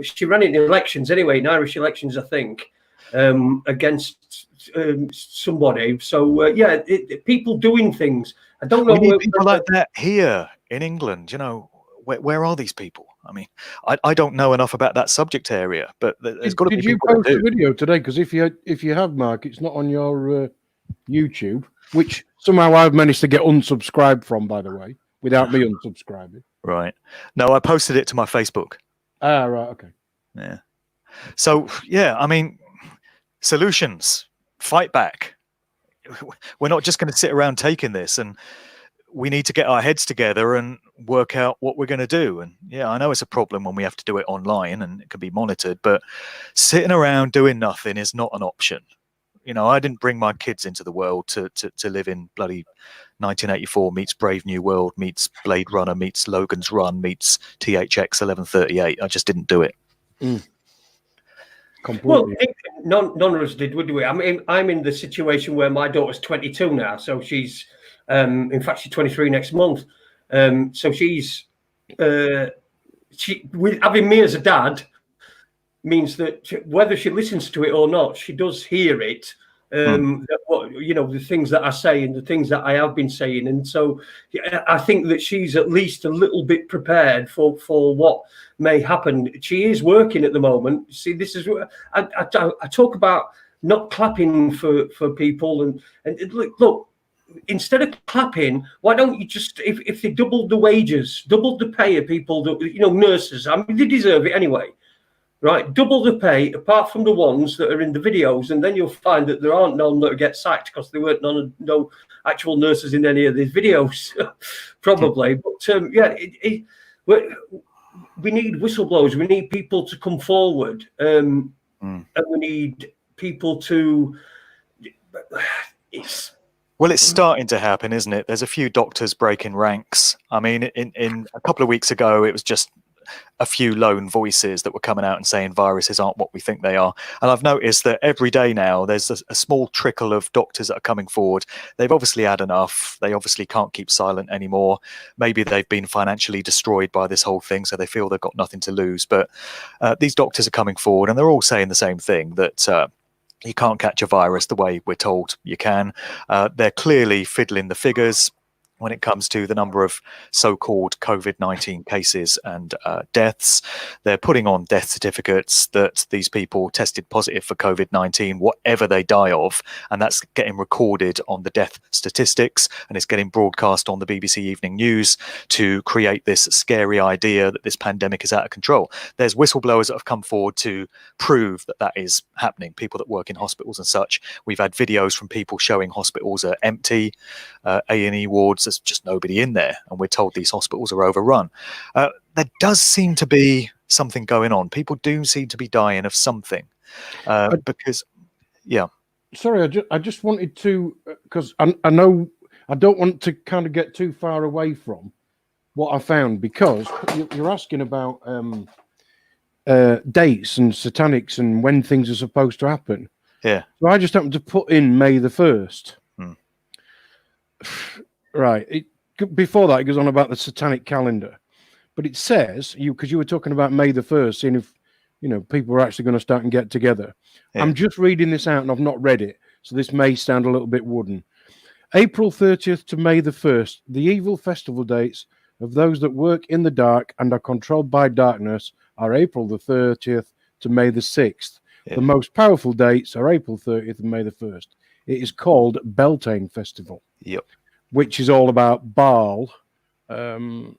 She ran in elections anyway, in Irish elections, I think, against somebody. So people doing things. I don't know. We need people like that here in England. Where are these people? I mean, I don't know enough about that subject area, but there's got to be. Did you post a video today? Because if you have, Mark, it's not on your YouTube, which somehow I've managed to get unsubscribed from, by the way, without me unsubscribing. Right. No, I posted it to my Facebook. Ah, right. Okay. Yeah. So yeah, I mean, solutions. Fight back. We're not just going to sit around taking this, and we need to get our heads together and work out what we're going to do. And yeah, I know it's a problem when we have to do it online and it can be monitored, but sitting around doing nothing is not an option. I didn't bring my kids into the world to live in bloody 1984 meets Brave New World meets Blade Runner meets Logan's Run meets THX 1138. I just didn't do it. Completely. Well, none of us did, would we? I mean, I'm in the situation where my daughter's 22 now, so she's, in fact, she's 23 next month. So she's, with having me as a dad means that whether she listens to it or not, she does hear it. The things that I say and the things that I have been saying, and so I think that she's at least a little bit prepared for what may happen. She is working at the moment. See, this is what I talk about, not clapping for people, and look, instead of clapping, why don't you just, if they doubled the wages, doubled the pay of people that, nurses, I mean, they deserve it anyway. Right, double the pay, apart from the ones that are in the videos, and then you'll find that there aren't none that get sacked because there weren't no actual nurses in any of these videos, probably. But we need whistleblowers. We need people to come forward, and we need people to. Well, it's starting to happen, isn't it? There's a few doctors breaking ranks. I mean, in a couple of weeks ago, it was just a few lone voices that were coming out and saying viruses aren't what we think they are. And I've noticed that every day now there's a small trickle of doctors that are coming forward. They've obviously had enough. They obviously can't keep silent anymore. Maybe they've been financially destroyed by this whole thing, so they feel they've got nothing to lose. But these doctors are coming forward and they're all saying the same thing, that you can't catch a virus the way we're told you can. They're clearly fiddling the figures when it comes to the number of so-called COVID-19 cases and deaths. They're putting on death certificates that these people tested positive for COVID-19, whatever they die of, and that's getting recorded on the death statistics, and it's getting broadcast on the BBC Evening News to create this scary idea that this pandemic is out of control. There's whistleblowers that have come forward to prove that that is happening, people that work in hospitals and such. We've had videos from people showing hospitals are empty, A&E wards, there's just nobody in there, and we're told these hospitals are overrun. There does seem to be something going on. People do seem to be dying of something, because, yeah. Sorry, I just wanted to, because I know I don't want to kind of get too far away from what I found, because you're asking about dates and satanics and when things are supposed to happen. Yeah. So I just happened to put in May the 1st. Right. Before that, it goes on about the satanic calendar, but it says because you were talking about May the 1st, seeing if people are actually going to start and get together. Yeah. I'm just reading this out, and I've not read it, so this may sound a little bit wooden. April 30th to May the 1st, the evil festival dates of those that work in the dark and are controlled by darkness are April the 30th to May the 6th. Yeah. The most powerful dates are April 30th and May the 1st. It is called Beltane Festival. Yep. Which is all about Baal, and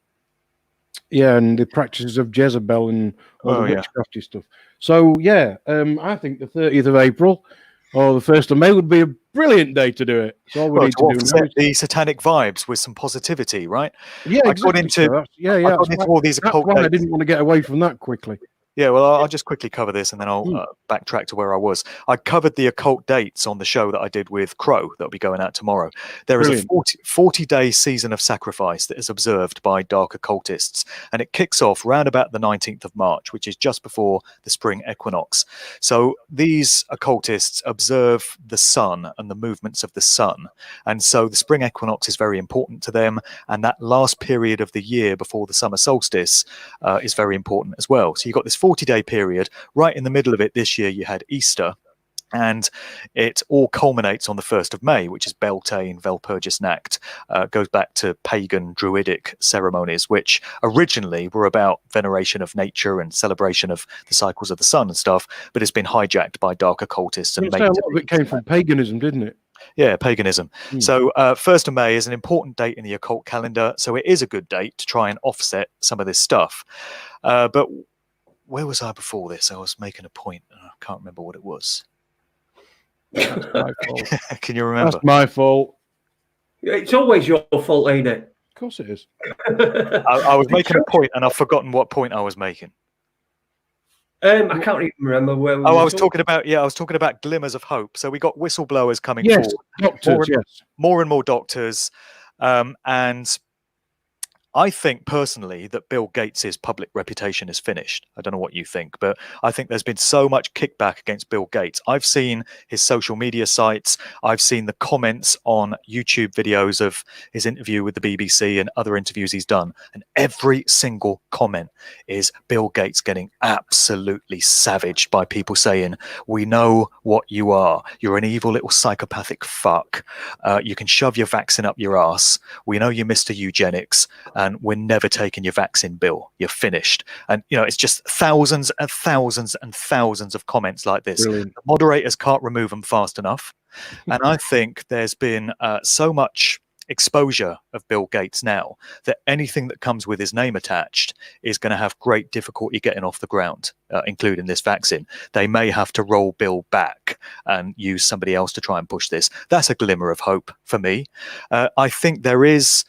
the practices of Jezebel and all the witchcrafty stuff. So, I think the 30th of April or the 1st of May would be a brilliant day to do it. So all we need to do set the satanic vibes with some positivity, right? Yeah, exactly. I got into all these occult dates. I didn't want to get away from that quickly. Yeah, well, I'll just quickly cover this and then I'll backtrack to where I was. I covered the occult dates on the show that I did with Crow that'll be going out tomorrow. There is a 40-day season of sacrifice that is observed by dark occultists, and it kicks off round about the 19th of March, which is just before the spring equinox. So these occultists observe the sun and the movements of the sun, and so the spring equinox is very important to them, and that last period of the year before the summer solstice is very important as well. So you've got this 40-day period. Right in the middle of it this year, you had Easter, and it all culminates on the 1st of May, which is Beltane, Walpurgis Nacht. Goes back to pagan druidic ceremonies, which originally were about veneration of nature and celebration of the cycles of the sun and stuff, but it's been hijacked by dark occultists. And a lot of it came from paganism, didn't it? Yeah, paganism. So 1st of May is an important date in the occult calendar, so it is a good date to try and offset some of this stuff. But where was I before this? I was making a point, and I can't remember what it was. That's my fault. Can you remember? That's my fault. It's always your fault, ain't it? Of course it is. I was making a point, and I've forgotten what point I was making. I can't even remember where we were. I was talking about glimmers of hope. So we got whistleblowers coming forward. Doctors, more and more doctors, and I think personally that Bill Gates's public reputation is finished. I don't know what you think, but I think there's been so much kickback against Bill Gates. I've seen his social media sites. I've seen the comments on YouTube videos of his interview with the BBC and other interviews he's done. And every single comment is Bill Gates getting absolutely savaged by people saying, "We know what you are. You're an evil little psychopathic fuck. You can shove your vaccine up your ass. We know you're Mr. Eugenics. And we're never taking your vaccine, Bill. You're finished." And, it's just thousands and thousands and thousands of comments like this. Brilliant. The moderators can't remove them fast enough. And I think there's been so much exposure of Bill Gates now that anything that comes with his name attached is going to have great difficulty getting off the ground, including this vaccine. They may have to roll Bill back and use somebody else to try and push this. That's a glimmer of hope for me. I think there is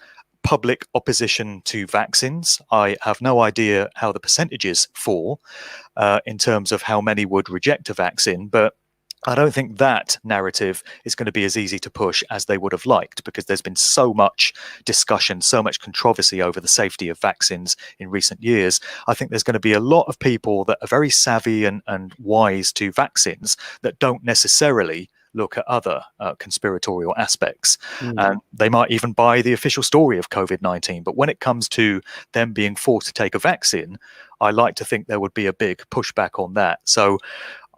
public opposition to vaccines. I have no idea how the percentages fall in terms of how many would reject a vaccine, but I don't think that narrative is going to be as easy to push as they would have liked, because there's been so much discussion, so much controversy over the safety of vaccines in recent years. I think there's going to be a lot of people that are very savvy and wise to vaccines that don't necessarily look at other conspiratorial aspects. And they might even buy the official story of COVID-19. But when it comes to them being forced to take a vaccine, I like to think there would be a big pushback on that. So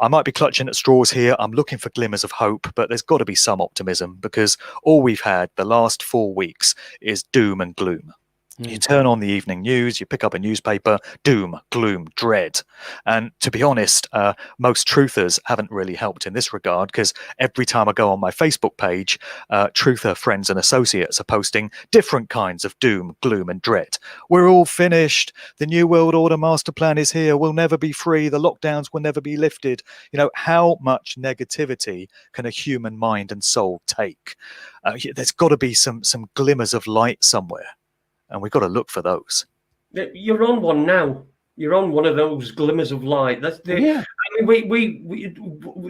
I might be clutching at straws here. I'm looking for glimmers of hope, but there's got to be some optimism, because all we've had the last 4 weeks is doom and gloom. You turn on the evening news, you pick up a newspaper, doom, gloom, dread. And to be honest, most truthers haven't really helped in this regard, because every time I go on my Facebook page, truther friends and associates are posting different kinds of doom, gloom, and dread. We're all finished. The New World Order master plan is here. We'll never be free. The lockdowns will never be lifted. You know, how much negativity can a human mind and soul take? There's got to be some glimmers of light somewhere. And we've got to look for those. You're on one now. You're on one of those glimmers of light. That's the. Yeah. I mean,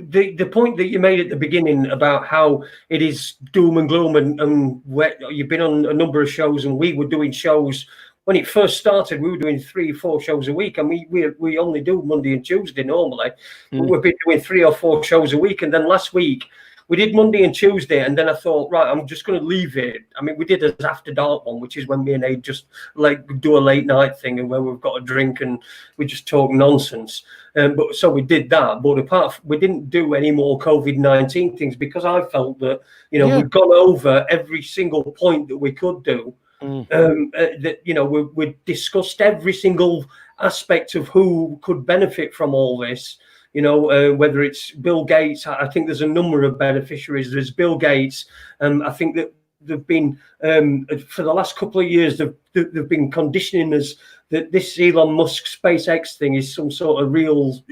the point that you made at the beginning about how it is doom and gloom, and where you've been on a number of shows, and we were doing shows when it first started. We were doing 3-4 shows a week, and we only do Monday and Tuesday normally. But we've been doing 3 or 4 shows a week, and then last week we did Monday and Tuesday, and then I thought, right, I'm just going to leave it. I mean, we did an After Dark one, which is when me and Ade just like do a late night thing, and where we've got a drink and we just talk nonsense. But so we did that. But we didn't do any more COVID-19 things, because I felt that, you know, we've gone over every single point that we could do. That, you know, we discussed every single aspect of who could benefit from all this. You know, whether it's Bill Gates, I think there's a number of beneficiaries. There's Bill Gates. I think that they've been, for the last couple of years, they've been conditioning us that this Elon Musk SpaceX thing is some sort of real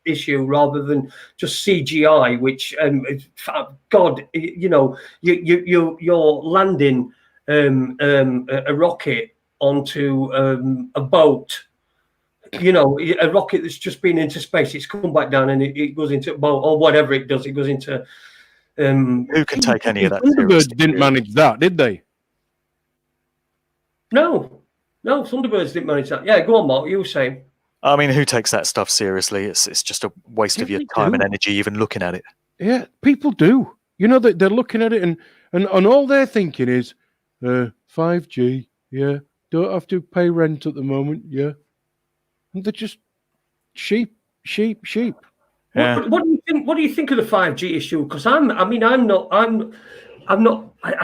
issue rather than just CGI, which, God, you know, you're landing a rocket onto a boat. You know, a rocket that's just been into space, it's come back down and it goes into, or whatever it does, it goes into. Who can take any of that? Thunderbirds didn't manage that, did they? No, Thunderbirds didn't manage that. Yeah, go on, Mark. You were saying. I mean, who takes that stuff seriously? It's just a waste of your time and energy even looking at it. Yeah, people do. You know, they're looking at it and all they're thinking is 5G. Yeah, don't have to pay rent at the moment. Yeah. And they're just sheep. Yeah. What do you think? What do you think of the 5G issue? Because I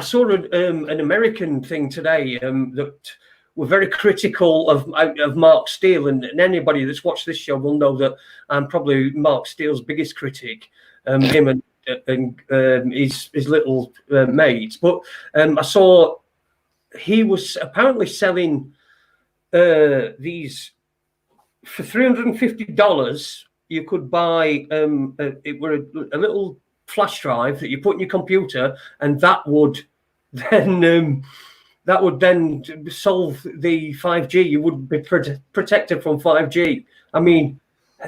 saw an American thing today that were very critical of Mark Steele, and anybody that's watched this show will know that I'm probably Mark Steele's biggest critic. Him and his little mates. But I saw he was apparently selling these. For $350, you could buy it were a little flash drive that you put in your computer, and that would then solve the 5G. You would be protected from 5G. I mean,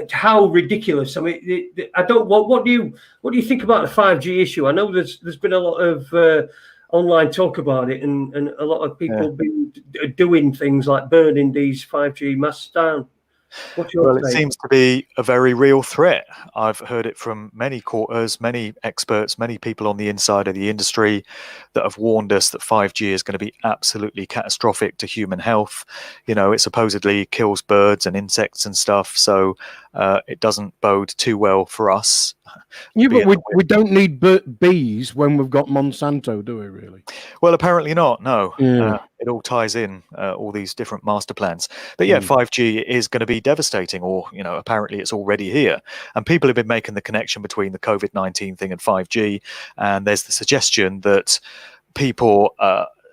how ridiculous! I mean, I don't. What do you think about the 5G issue? I know there's been a lot of online talk about it, and a lot of people been doing things like burning these 5G masts down. Well, it seems to be a very real threat. I've heard it from many quarters, many experts, many people on the inside of the industry that have warned us that 5G is going to be absolutely catastrophic to human health. You know, it supposedly kills birds and insects and stuff, so it doesn't bode too well for us. Yeah, but we don't need bees when we've got Monsanto, do we, really? Well, apparently not, no. Yeah. It all ties in, all these different master plans. But yeah, 5G is going to be devastating, or, you know, apparently it's already here. And people have been making the connection between the COVID-19 thing and 5G. And there's the suggestion that people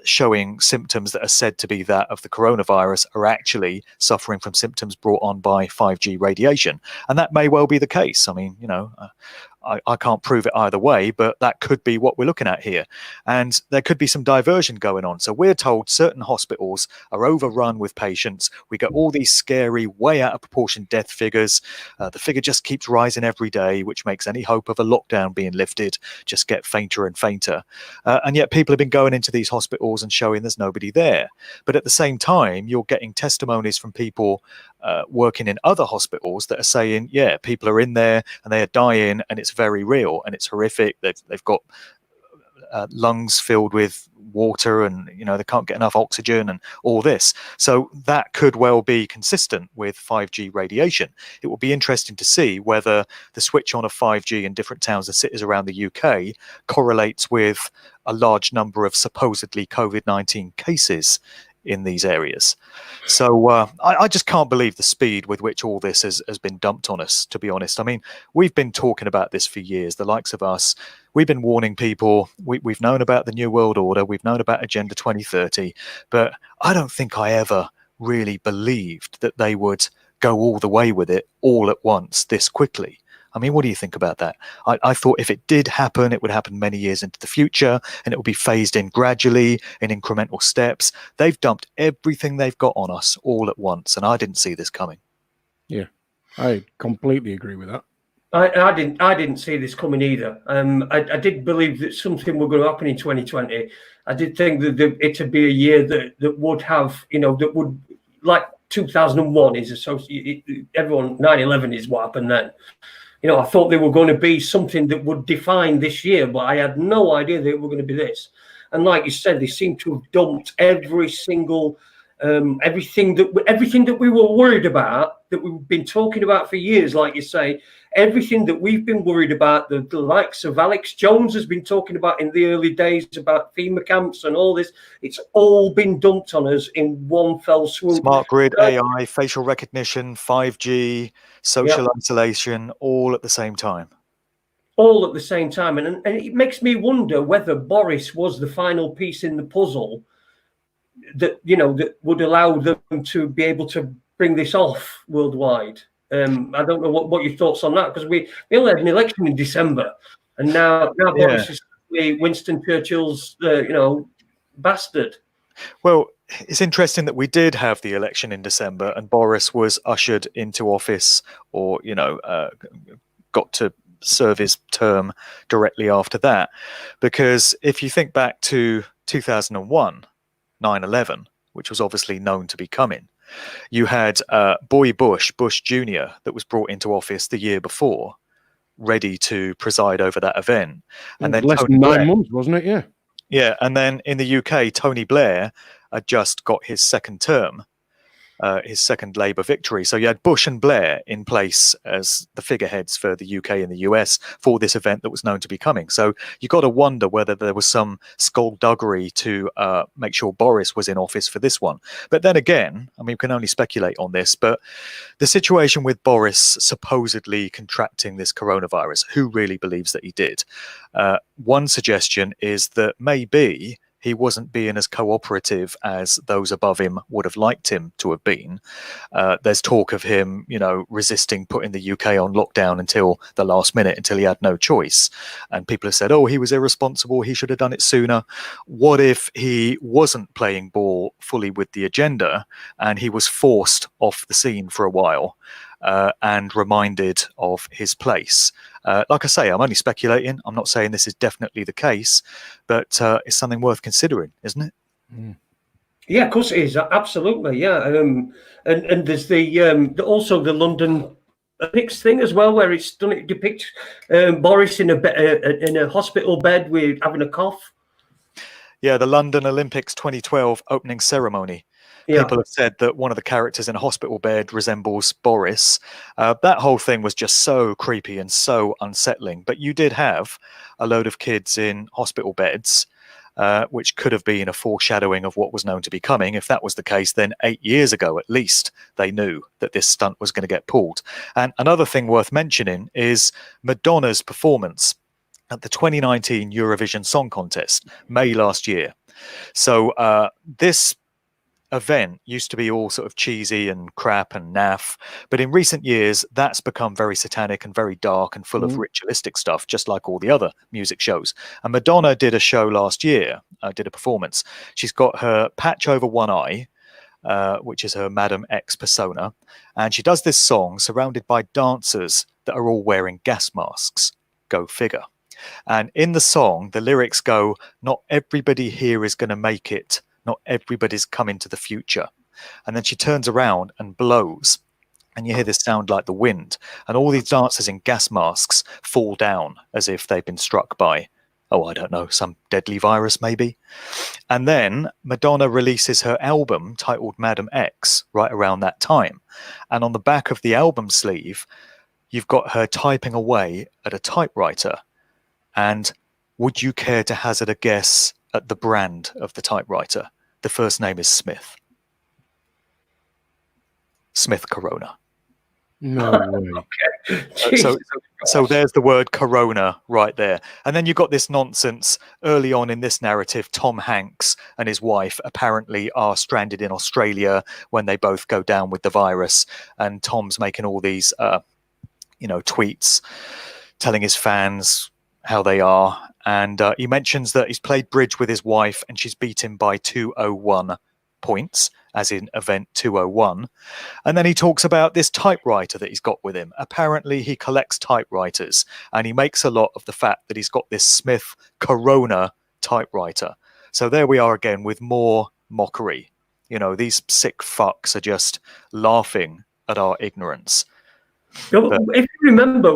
showing symptoms that are said to be that of the coronavirus are actually suffering from symptoms brought on by 5G radiation. And that may well be the case. I mean, you know, I can't prove it either way, but that could be what we're looking at here. And there could be some diversion going on. So we're told certain hospitals are overrun with patients. We get all these scary, way out of proportion death figures. The figure just keeps rising every day, which makes any hope of a lockdown being lifted just get fainter and fainter. And yet people have been going into these hospitals and showing there's nobody there. But at the same time, you're getting testimonies from people working in other hospitals that are saying, yeah, people are in there and they are dying and it's very real and it's horrific. They've got lungs filled with water and they can't get enough oxygen and all this. So that could well be consistent with 5G radiation. It will be interesting to see whether the switch on of 5G in different towns and cities around the UK correlates with a large number of supposedly COVID-19 cases in these areas. So I just can't believe the speed with which all this has been dumped on us, to be honest. I mean, we've been talking about this for years, the likes of us. We've been warning people. We've known about the New World Order. We've known about Agenda 2030. But I don't think I ever really believed that they would go all the way with it all at once this quickly. I mean, what do you think about that? I thought if it did happen, it would happen many years into the future and it would be phased in gradually in incremental steps. They've dumped everything they've got on us all at once, and I didn't see this coming. Yeah, I completely agree with that. I didn't see this coming either. I did believe that something was going to happen in 2020. I did think that it would be a year that would have, that would, like 2001 is associated, everyone, 9/11 is what happened then. I thought they were going to be something that would define this year, but I had no idea they were going to be this. And like you said, they seem to have dumped every single, everything that we were worried about, that we've been talking about for years, like you say, everything that we've been worried about, the likes of Alex Jones has been talking about in the early days about FEMA camps and all this, it's all been dumped on us in one fell swoop. Smart grid, AI, facial recognition, 5G, social isolation, all at the same time. All at the same time. And it makes me wonder whether Boris was the final piece in the puzzle that, that would allow them to be able to bring this off worldwide. I don't know what your thoughts on that, because we only had an election in December, and now Boris is Winston Churchill's, bastard. Well, it's interesting that we did have the election in December and Boris was ushered into office or, got to serve his term directly after that. Because if you think back to 2001, 9/11, which was obviously known to be coming, you had Boy Bush Jr., that was brought into office the year before, ready to preside over that event. And then less than 9 months, wasn't it? Yeah. Yeah, and then in the UK, Tony Blair had just got his second term, his second Labour victory. So you had Bush and Blair in place as the figureheads for the UK and the US for this event that was known to be coming. So you got to wonder whether there was some skullduggery to make sure Boris was in office for this one. But then again, I mean, we can only speculate on this, but the situation with Boris supposedly contracting this coronavirus, who really believes that he did? One suggestion is that maybe he wasn't being as cooperative as those above him would have liked him to have been. There's talk of him, resisting putting the UK on lockdown until the last minute, until he had no choice. And people have said, oh, he was irresponsible, he should have done it sooner. What if he wasn't playing ball fully with the agenda and he was forced off the scene for a while and reminded of his place? Like I say, I'm only speculating. I'm not saying this is definitely the case, but it's something worth considering, isn't it? Mm. Yeah, of course it is. Absolutely, yeah. And there's also the London Olympics thing as well, where it depicts Boris in a hospital bed with having a cough. Yeah, the London Olympics 2012 opening ceremony. Yeah. People have said that one of the characters in a hospital bed resembles Boris. That whole thing was just so creepy and so unsettling. But you did have a load of kids in hospital beds, which could have been a foreshadowing of what was known to be coming. If that was the case, then 8 years ago, at least, they knew that this stunt was going to get pulled. And another thing worth mentioning is Madonna's performance at the 2019 Eurovision Song Contest, May last year. So this event used to be all sort of cheesy and crap and naff, but in recent years that's become very satanic and very dark and full of ritualistic stuff, just like all the other music shows. And Madonna did a show last year, did a performance. She's got her patch over one eye, which is her Madam X persona, and she does this song surrounded by dancers that are all wearing gas masks. Go figure. And in the song, the lyrics go, "Not everybody here is going to make it. Not everybody's coming to the future." And then she turns around and blows, and you hear this sound like the wind, and all these dancers in gas masks fall down as if they've been struck by, oh, I don't know, some deadly virus maybe. And then Madonna releases her album titled Madam X right around that time. And on the back of the album sleeve, you've got her typing away at a typewriter. And would you care to hazard a guess at the brand of the typewriter? The first name is Smith. Smith Corona. No way. Okay. So there's the word Corona right there. And then you've got this nonsense early on in this narrative. Tom Hanks and his wife apparently are stranded in Australia when they both go down with the virus. And Tom's making all these, tweets telling his fans how they are. And he mentions that he's played bridge with his wife and she's beat him by 201 points, as in event 201. And then he talks about this typewriter that he's got with him. Apparently he collects typewriters, and he makes a lot of the fact that he's got this Smith Corona typewriter. So there we are again with more mockery. You know, these sick fucks are just laughing at our ignorance. If you remember,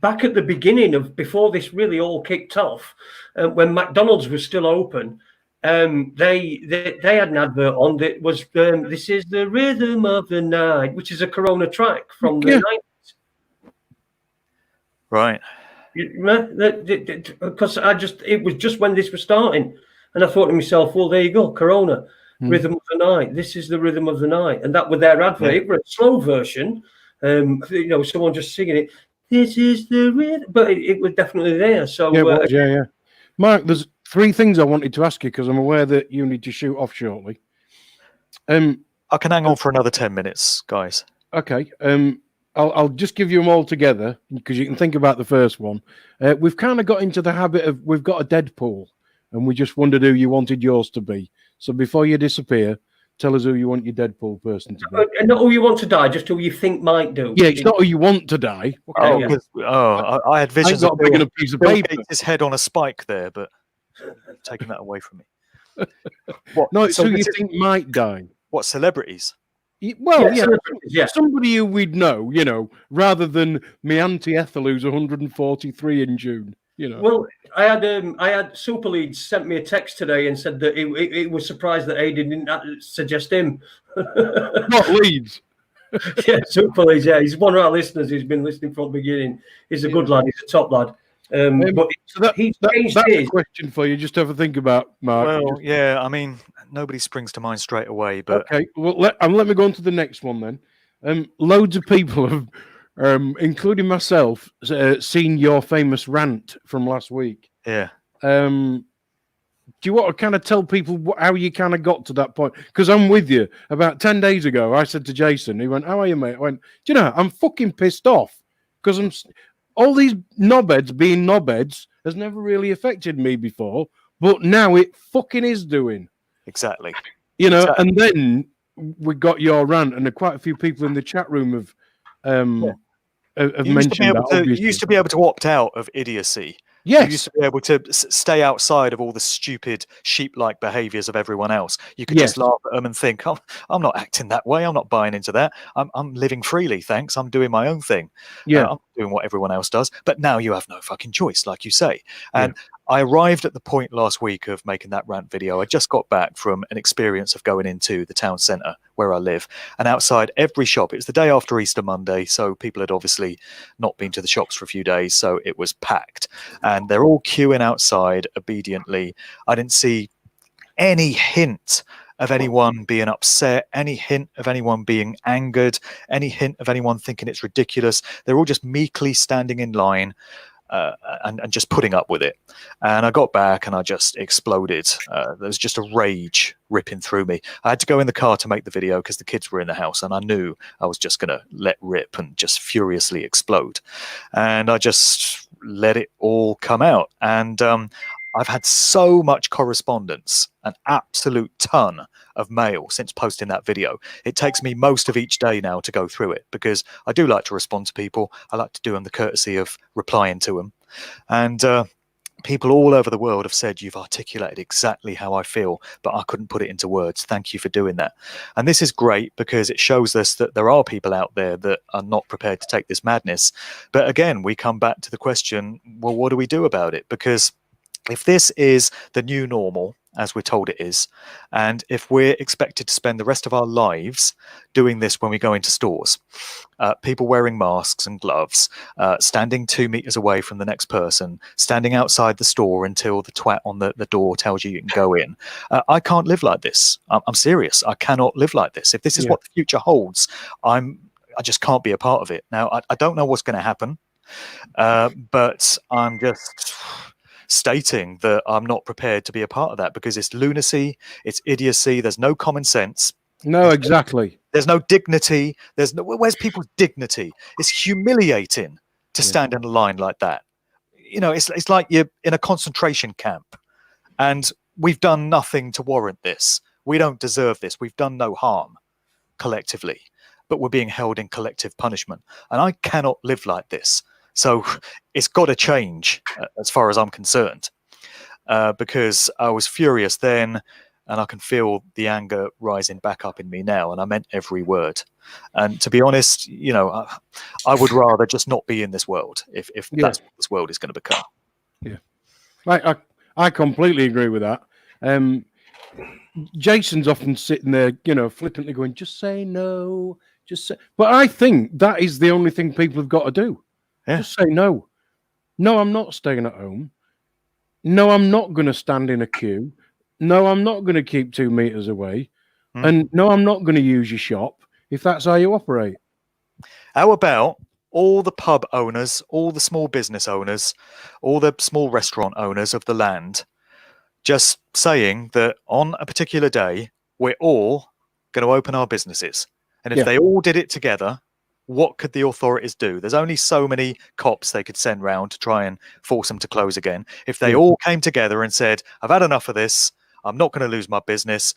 back at the beginning of, before this really all kicked off, when McDonald's was still open, they had an advert on that was "This is the rhythm of the night," which is a Corona track from the 90s. Right. Because it was just when this was starting, and I thought to myself, well, there you go, Corona, rhythm of the night. This is the rhythm of the night, and that was their advert. Yeah. It was a slow version. Someone just singing it. This is the rhythm, but it was definitely there. So yeah. Mark, there's 3 things I wanted to ask you because I'm aware that you need to shoot off shortly. I can hang on for another 10 minutes, guys. Okay. I'll just give you them all together because you can think about the first one. We've kind of got into the habit of we've got a Deadpool, and we just wondered who you wanted yours to be. So before you disappear, tell us who you want your Deadpool person to be. Not who you want to die, just who you think might do. Yeah, it's not who you want to die. Okay, I had visions of big enough piece of Bill paper. Gates' head on a spike there, but taking that away from me. No, it's who you think might die. What, celebrities? Well, yeah. Somebody who we'd know, rather than me Auntie Ethel, who's 143 in June. Well, I had Super Leeds sent me a text today and said that it was surprised that Ade didn't suggest him. Not Leeds. Yeah, Super Leeds. Yeah, he's one of our listeners who's been listening from the beginning. He's a good lad. He's a top lad. But that's a question for you just to have a think about, Mark. Well, yeah, I mean, nobody springs to mind straight away. But okay, well, let me go on to the next one then. Loads of people have, including myself, seen your famous rant from last week. Yeah. Do you want to kind of tell people how you kind of got to that point? Because I'm with you. About 10 days ago, I said to Jason, he went, "How are you, mate?" I went, "Do you know, I'm fucking pissed off because all these knobheads being knobheads has never really affected me before, but now it fucking is doing." Exactly. Exactly. And then we got your rant, and quite a few people in the chat room have mentioned that. You used to be able to opt out of idiocy. Yes. You used to be able to stay outside of all the stupid sheep-like behaviours of everyone else. You could just laugh at them and think, "Oh, I'm not acting that way. I'm not buying into that. I'm living freely, thanks. I'm doing my own thing. Yeah, I'm doing what everyone else does." But now you have no fucking choice, like you say. And I arrived at the point last week of making that rant video. I just got back from an experience of going into the town centre where I live, and outside every shop, it was the day after Easter Monday, so people had obviously not been to the shops for a few days, so it was packed, and they're all queuing outside obediently. I didn't see any hint of anyone being upset, any hint of anyone being angered, any hint of anyone thinking it's ridiculous. They're all just meekly standing in line. and just putting up with it. And I got back and I just exploded. There was just a rage ripping through me. I had to go in the car to make the video because the kids were in the house, and I knew I was just going to let rip and just furiously explode. And I just let it all come out. And I've had so much correspondence, an absolute ton of mail since posting that video. It takes me most of each day now to go through it because I do like to respond to people. I like to do them the courtesy of replying to them. And people all over the world have said, you've articulated exactly how I feel, but I couldn't put it into words. Thank you for doing that. And this is great because it shows us that there are people out there that are not prepared to take this madness. But again, we come back to the question, well, what do we do about it? Because if this is the new normal, as we're told it is, and if we're expected to spend the rest of our lives doing this when we go into stores, people wearing masks and gloves, standing 2 meters away from the next person, standing outside the store until the twat on the door tells you can go in, I can't live like this. I'm serious. I cannot live like this. If this is what the future holds, I just can't be a part of it. Now, I don't know what's going to happen, but I'm just stating that I'm not prepared to be a part of that because it's lunacy, it's idiocy, there's no common sense. No, exactly. There's no dignity. Where's people's dignity? It's humiliating to stand in a line like that. You know, it's like you're in a concentration camp and we've done nothing to warrant this. We don't deserve this. We've done no harm collectively, but we're being held in collective punishment. And I cannot live like this. So it's got to change as far as I'm concerned, because I was furious then and I can feel the anger rising back up in me now. And I meant every word. And to be honest, you know, I would rather just not be in this world if that's what this world is going to become. Yeah, I completely agree with that. Jason's often sitting there, you know, flippantly going, just say no, just say. But I think that is the only thing people have got to do. Yeah. Just say no. No, I'm not staying at home. No, I'm not going to stand in a queue. No, I'm not going to keep 2 meters away. And no, I'm not going to use your shop if that's how you operate. How about all the pub owners, all the small business owners, all the small restaurant owners of the land just saying that on a particular day, we're all going to open our businesses. And if they all did it together, what could the authorities do? There's only so many cops they could send round to try and force them to close again. If they all came together and said, I've had enough of this, I'm not going to lose my business.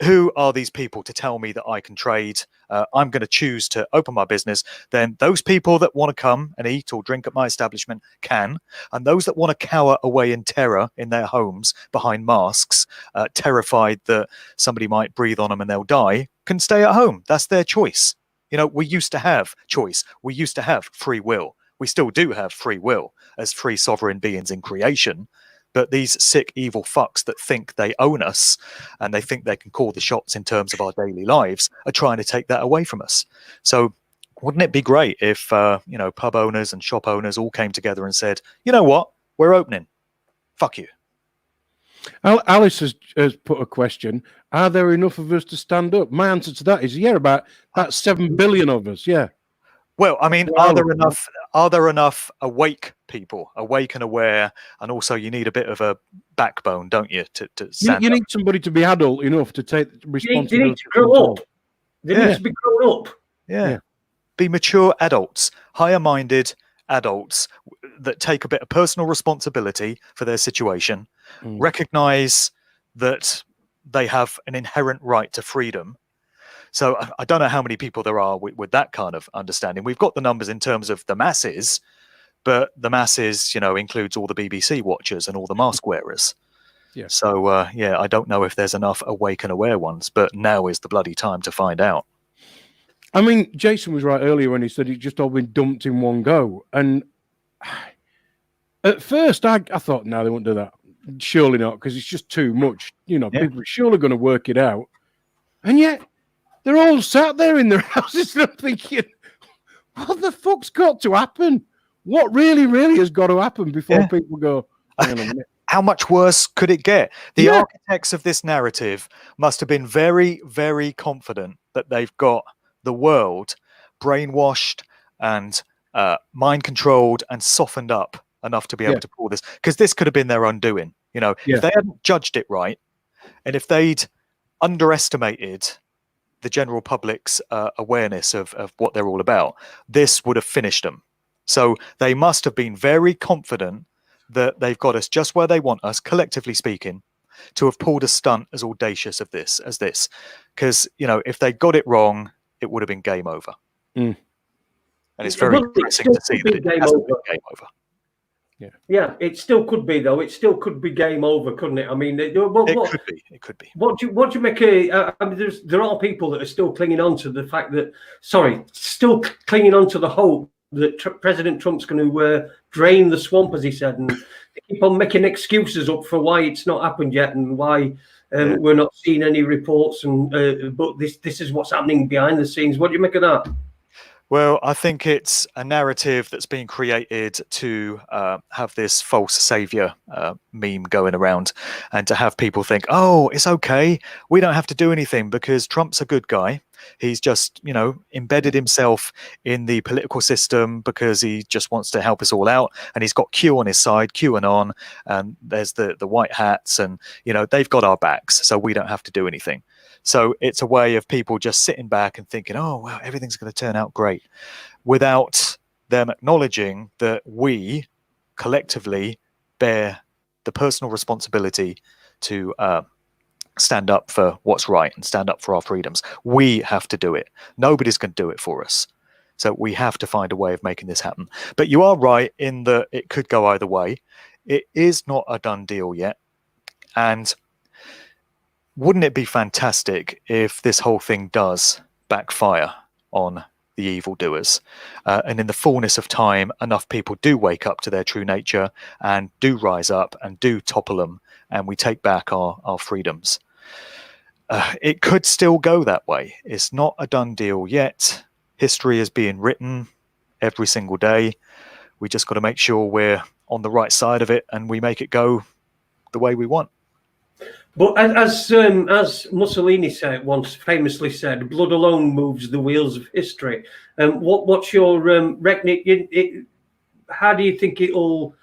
Who are these people to tell me that I can trade? I'm going to choose to open my business. Then those people that want to come and eat or drink at my establishment can. And those that want to cower away in terror in their homes behind masks, terrified that somebody might breathe on them and they'll die, can stay at home. That's their choice. You know, we used to have choice. We used to have free will. We still do have free will as free sovereign beings in creation. But these sick, evil fucks that think they own us and they think they can call the shots in terms of our daily lives are trying to take that away from us. So wouldn't it be great if, you know, pub owners and shop owners all came together and said, you know what, we're opening. Fuck you. Alice has put a question. Are there enough of us to stand up? My answer to that is about 7 billion of us. Yeah. Well, I mean, are there enough awake people, awake and aware? And also you need a bit of a backbone, don't you, to stand you need somebody to be adult enough to take responsibility. They need to grow up. They need to be grown up. Yeah. Be mature adults, higher-minded adults that take a bit of personal responsibility for their situation, recognize that they have an inherent right to freedom. So I don't know how many people there are with that kind of understanding. We've got the numbers in terms of the masses, but the masses, you know, includes all the BBC watchers and all the mask wearers. Yeah. So, I don't know if there's enough awake and aware ones, but now is the bloody time to find out. I mean, Jason was right earlier when he said it's just all been dumped in one go. And at first I thought, no, they won't do that. Surely not, because it's just too much. You know, people are surely going to work it out. And yet they're all sat there in their houses and I'm thinking, what the fuck's got to happen? What really has got to happen before people go, hang on a minute. How much worse could it get? The architects of this narrative must have been very, very confident that they've got the world brainwashed and mind controlled and softened up enough to be able to pull this, because this could have been their undoing. If they hadn't judged it right, and if they'd underestimated the general public's awareness of what they're all about, this would have finished them. So they must have been very confident that they've got us just where they want us, collectively speaking, to have pulled a stunt as audacious as this. Because, if they got it wrong, it would have been game over. And it's very depressing to see that it hasn't been game over. Yeah, it still could be, though. It still could be game over, couldn't it? I mean, it could be. What do you make I mean, there are people that are still clinging on to the fact that, still clinging on to the hope that President Trump's going to drain the swamp, as he said, and they keep on making excuses up for why it's not happened yet and why we're not seeing any reports. And but this is what's happening behind the scenes. What do you make of that? Well, I think it's a narrative that's being created to have this false savior meme going around, and to have people think, oh, it's okay, we don't have to do anything because Trump's a good guy. He's just, embedded himself in the political system because he just wants to help us all out. And he's got Q on his side, QAnon, and there's the white hats, and, they've got our backs, so we don't have to do anything. So it's a way of people just sitting back and thinking, oh, well, everything's going to turn out great, without them acknowledging that we collectively bear the personal responsibility to stand up for what's right and stand up for our freedoms. We have to do it. Nobody's going to do it for us. So we have to find a way of making this happen. But you are right in that it could go either way. It is not a done deal yet. And wouldn't it be fantastic if this whole thing does backfire on the evildoers? And in the fullness of time, enough people do wake up to their true nature and do rise up and do topple them, and we take back our freedoms. It could still go that way. It's not a done deal yet. History is being written every single day. We just got to make sure we're on the right side of it and we make it go the way we want. But as Mussolini famously said, blood alone moves the wheels of history. What's your reckoning? How do you think it'll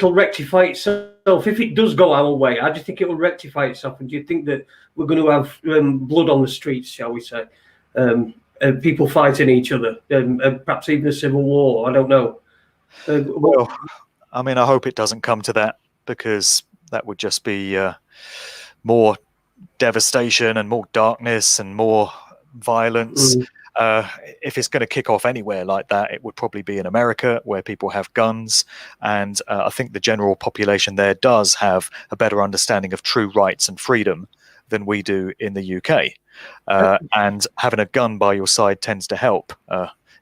rectify itself if it does go our way? How do you think it will rectify itself? And do you think that we're going to have blood on the streets, shall we say, people fighting each other, perhaps even a civil war? I don't know. Well, I mean, I hope it doesn't come to that, because that would just be more devastation and more darkness and more violence. If it's going to kick off anywhere like that, it would probably be in America, where people have guns. And I think the general population there does have a better understanding of true rights and freedom than we do in the UK. And having a gun by your side tends to help,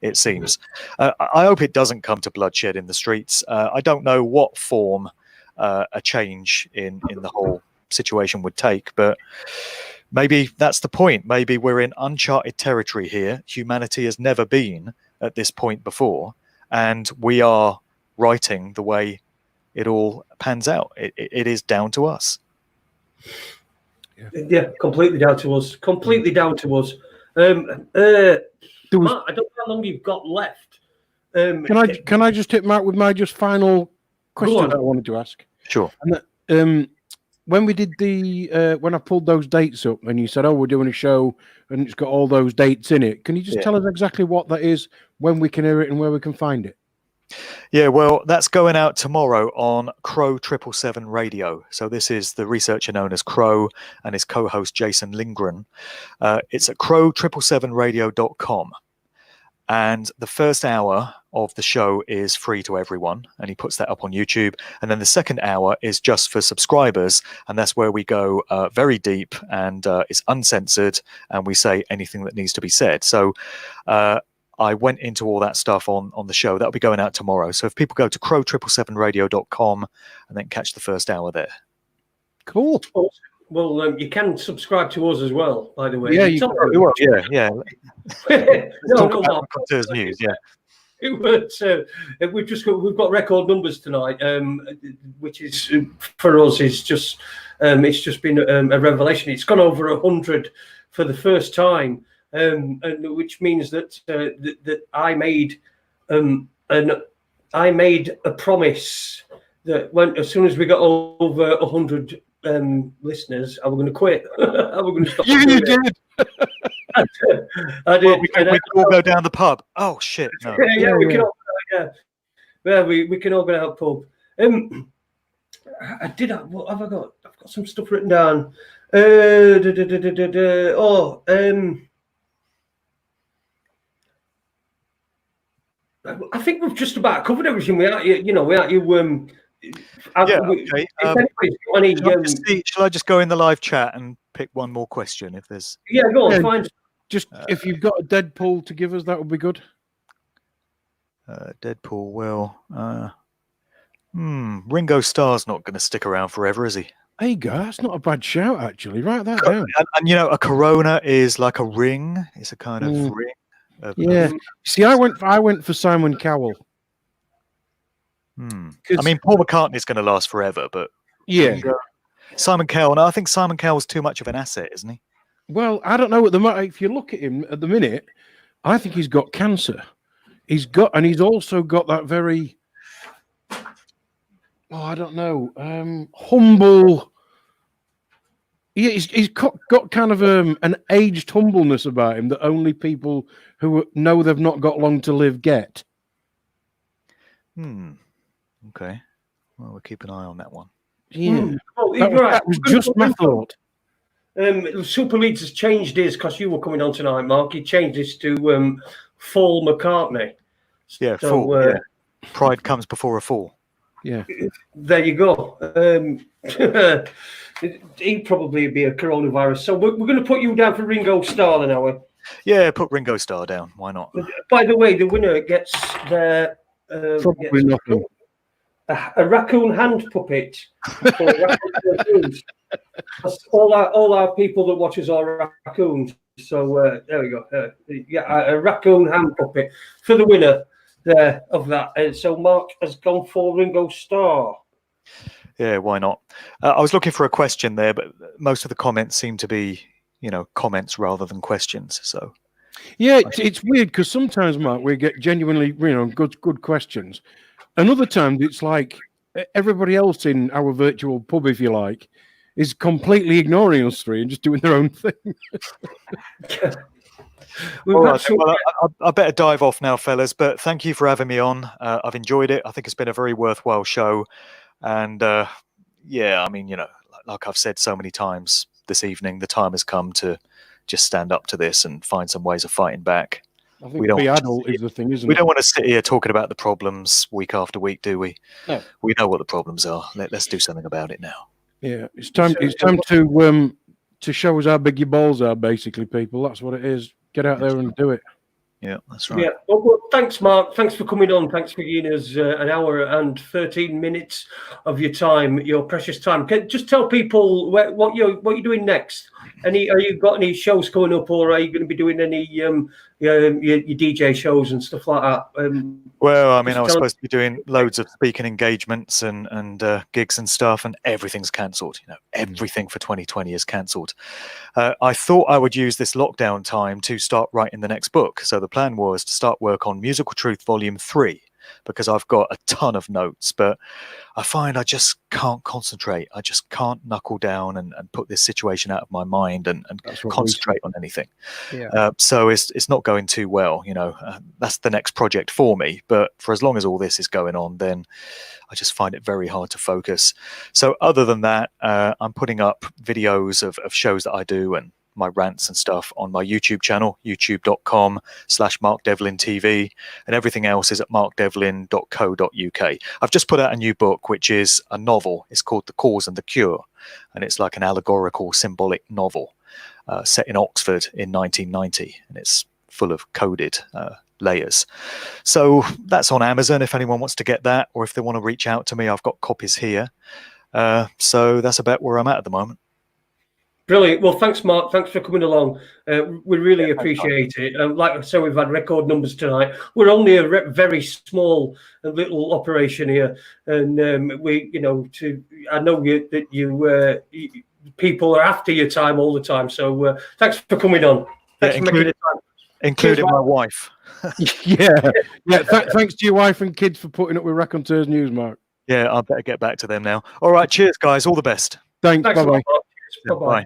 it seems. I hope it doesn't come to bloodshed in the streets. I don't know what form a change in the whole situation would take, but maybe that's the point. Maybe we're in uncharted territory here. Humanity has never been at this point before, and we are writing the way it all pans out. It is down to us. Yeah, completely down to us. Completely down to us. Mark, I don't know how long you've got left. Can I just hit Mark with my just final question that I wanted to ask? Sure. And when we did when I pulled those dates up and you said, oh, we're doing a show and it's got all those dates in it, can you just tell us exactly what that is, when we can hear it and where we can find it? Yeah, well, that's going out tomorrow on Crow 777 Radio. So this is the researcher known as Crow and his co-host Jason Lindgren. It's at crow777radio.com. And the first hour of the show is free to everyone, and he puts that up on YouTube. And then the second hour is just for subscribers, and that's where we go very deep, and it's uncensored, and we say anything that needs to be said. So I went into all that stuff on the show. That'll be going out tomorrow. So if people go to crow777radio.com and then catch the first hour there. Cool. Well, you can subscribe to us as well, by the way. Yeah, yeah. No, Raconteurs news, yeah. We've got record numbers tonight, which is for us is just it's just been a revelation. It's gone over 100 for the first time, and which means that that I made an I made a promise that as soon as we got over 100 listeners, I was going to quit. I was going to stop. You did. I did. Well, we can all go down the pub. Oh shit! No. Yeah, we can all. Yeah, we can all go out pub. I did. What have I got? I've got some stuff written down. I think we've just about covered everything. Okay. Shall I just go in the live chat and pick one more question if there's? Yeah, go on. Fine. Just if you've got a Deadpool to give us, that would be good. Deadpool, well, Ringo Starr's not going to stick around forever, is he? There you go. That's not a bad shout, actually. Write that down. And a Corona is like a ring. It's a kind of ring. See, I went for Simon Cowell. I mean, Paul McCartney's going to last forever, but Simon Cowell. No, I think Simon Cowell's too much of an asset, isn't he? Well, I don't know. If you look at him at the minute, I think he's got cancer. He's also got that very, I don't know, humble. Yeah, he's got kind of an aged humbleness about him that only people who know they've not got long to live get. Okay. Well, we'll keep an eye on that one. Yeah. That was just my thought. Super Leeds has changed his, because you were coming on tonight, Mark. He changed this to Fall McCartney. Yeah, so, fall. Yeah. Pride comes before a fall. Yeah. There you go. He'd probably be a coronavirus. So we're going to put you down for Ringo Starr then, are we? Yeah, put Ringo Starr down. Why not? By the way, the winner gets their probably nothing. A raccoon hand puppet for raccoons. all our people that watch us are raccoons. So there we go. A raccoon hand puppet for the winner there of that. So Mark has gone for Ringo Starr. Yeah, why not? I was looking for a question there, but most of the comments seem to be, comments rather than questions. So yeah, it's weird because sometimes, Mark, we get genuinely, good questions. And other times it's like everybody else in our virtual pub, if you like, is completely ignoring us three and just doing their own thing. All right, well, I better dive off now, fellas, but thank you for having me on. I've enjoyed it. I think it's been a very worthwhile show. And I mean, like I've said so many times this evening, the time has come to just stand up to this and find some ways of fighting back. I think be adult is the thing, isn't it? We don't want to sit here talking about the problems week after week, do we? No. We know what the problems are. Let's do something about it now. Yeah, it's time to show us how big your balls are, basically, people. That's what it is. Get out there and do it. Yeah, that's right. Yeah. Well, thanks, Mark. Thanks for coming on. Thanks for giving us an hour and 13 minutes of your time, your precious time. Just tell people what you're doing next. Are you got any shows coming up, or are you going to be doing any your DJ shows and stuff like that? Well, I mean, I was supposed to be doing loads of speaking engagements and gigs and stuff, and everything's cancelled. Everything for 2020 is cancelled. I thought I would use this lockdown time to start writing the next book. So the plan was to start work on Musical Truth Volume 3, because I've got a ton of notes, but I find I just can't concentrate. I just can't knuckle down and put this situation out of my mind and concentrate on anything. Yeah. So it's not going too well. That's the next project for me. But for as long as all this is going on, then I just find it very hard to focus. So other than that, I'm putting up videos of shows that I do and my rants and stuff on my YouTube channel, youtube.com/Mark Devlin TV, and everything else is at markdevlin.co.uk. I've just put out a new book, which is a novel. It's called The Cause and the Cure, and it's like an allegorical, symbolic novel set in Oxford in 1990, and it's full of coded layers. So that's on Amazon if anyone wants to get that, or if they want to reach out to me, I've got copies here. So that's about where I'm at the moment. Brilliant. Well, thanks, Mark. Thanks for coming along. We really appreciate it. Like I said, we've had record numbers tonight. We're only a very small little operation here, and I know that people are after your time all the time. So thanks for coming on. Thanks for making the time. including my wife. Yeah. Thanks to your wife and kids for putting up with Raconteurs News, Mark. Yeah, I better get back to them now. All right, cheers, guys. All the best. Thanks. Thanks a Bye-bye. lot, Mark. Cheers. Bye-bye. Bye.